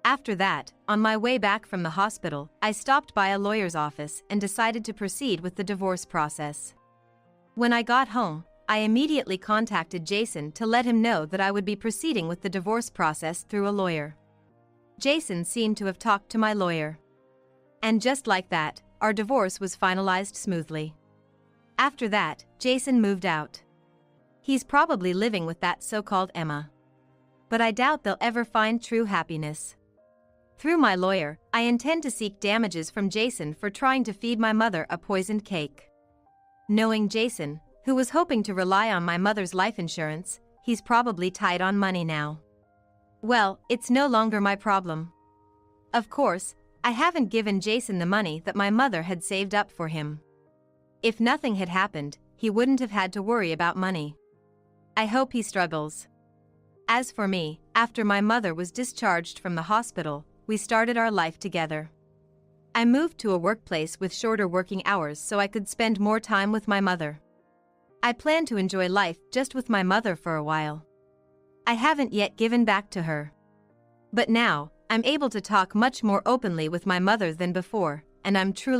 After that, on my way back from the hospital, I stopped by a lawyer's office and decided to proceed with the divorce process. When I got home, I immediately contacted Jason to let him know that I would be proceeding with the divorce process through a lawyer. Jason seemed to have talked to my lawyer. And just like that, our divorce was finalized smoothly. After that, Jason moved out. He's probably living with that so-called Emma. But I doubt they'll ever find true happiness. Through my lawyer, I intend to seek damages from Jason for trying to feed my mother a poisoned cake. Knowing Jason, who was hoping to rely on my mother's life insurance, he's probably tight on money now. Well, it's no longer my problem. Of course, I haven't given Jason the money that my mother had saved up for him. If nothing had happened, he wouldn't have had to worry about money. I hope he struggles. As for me, after my mother was discharged from the hospital, we started our life together. I moved to a workplace with shorter working hours so I could spend more time with my mother. I plan to enjoy life just with my mother for a while. I haven't yet given back to her. But now, I'm able to talk much more openly with my mother than before, and I'm truly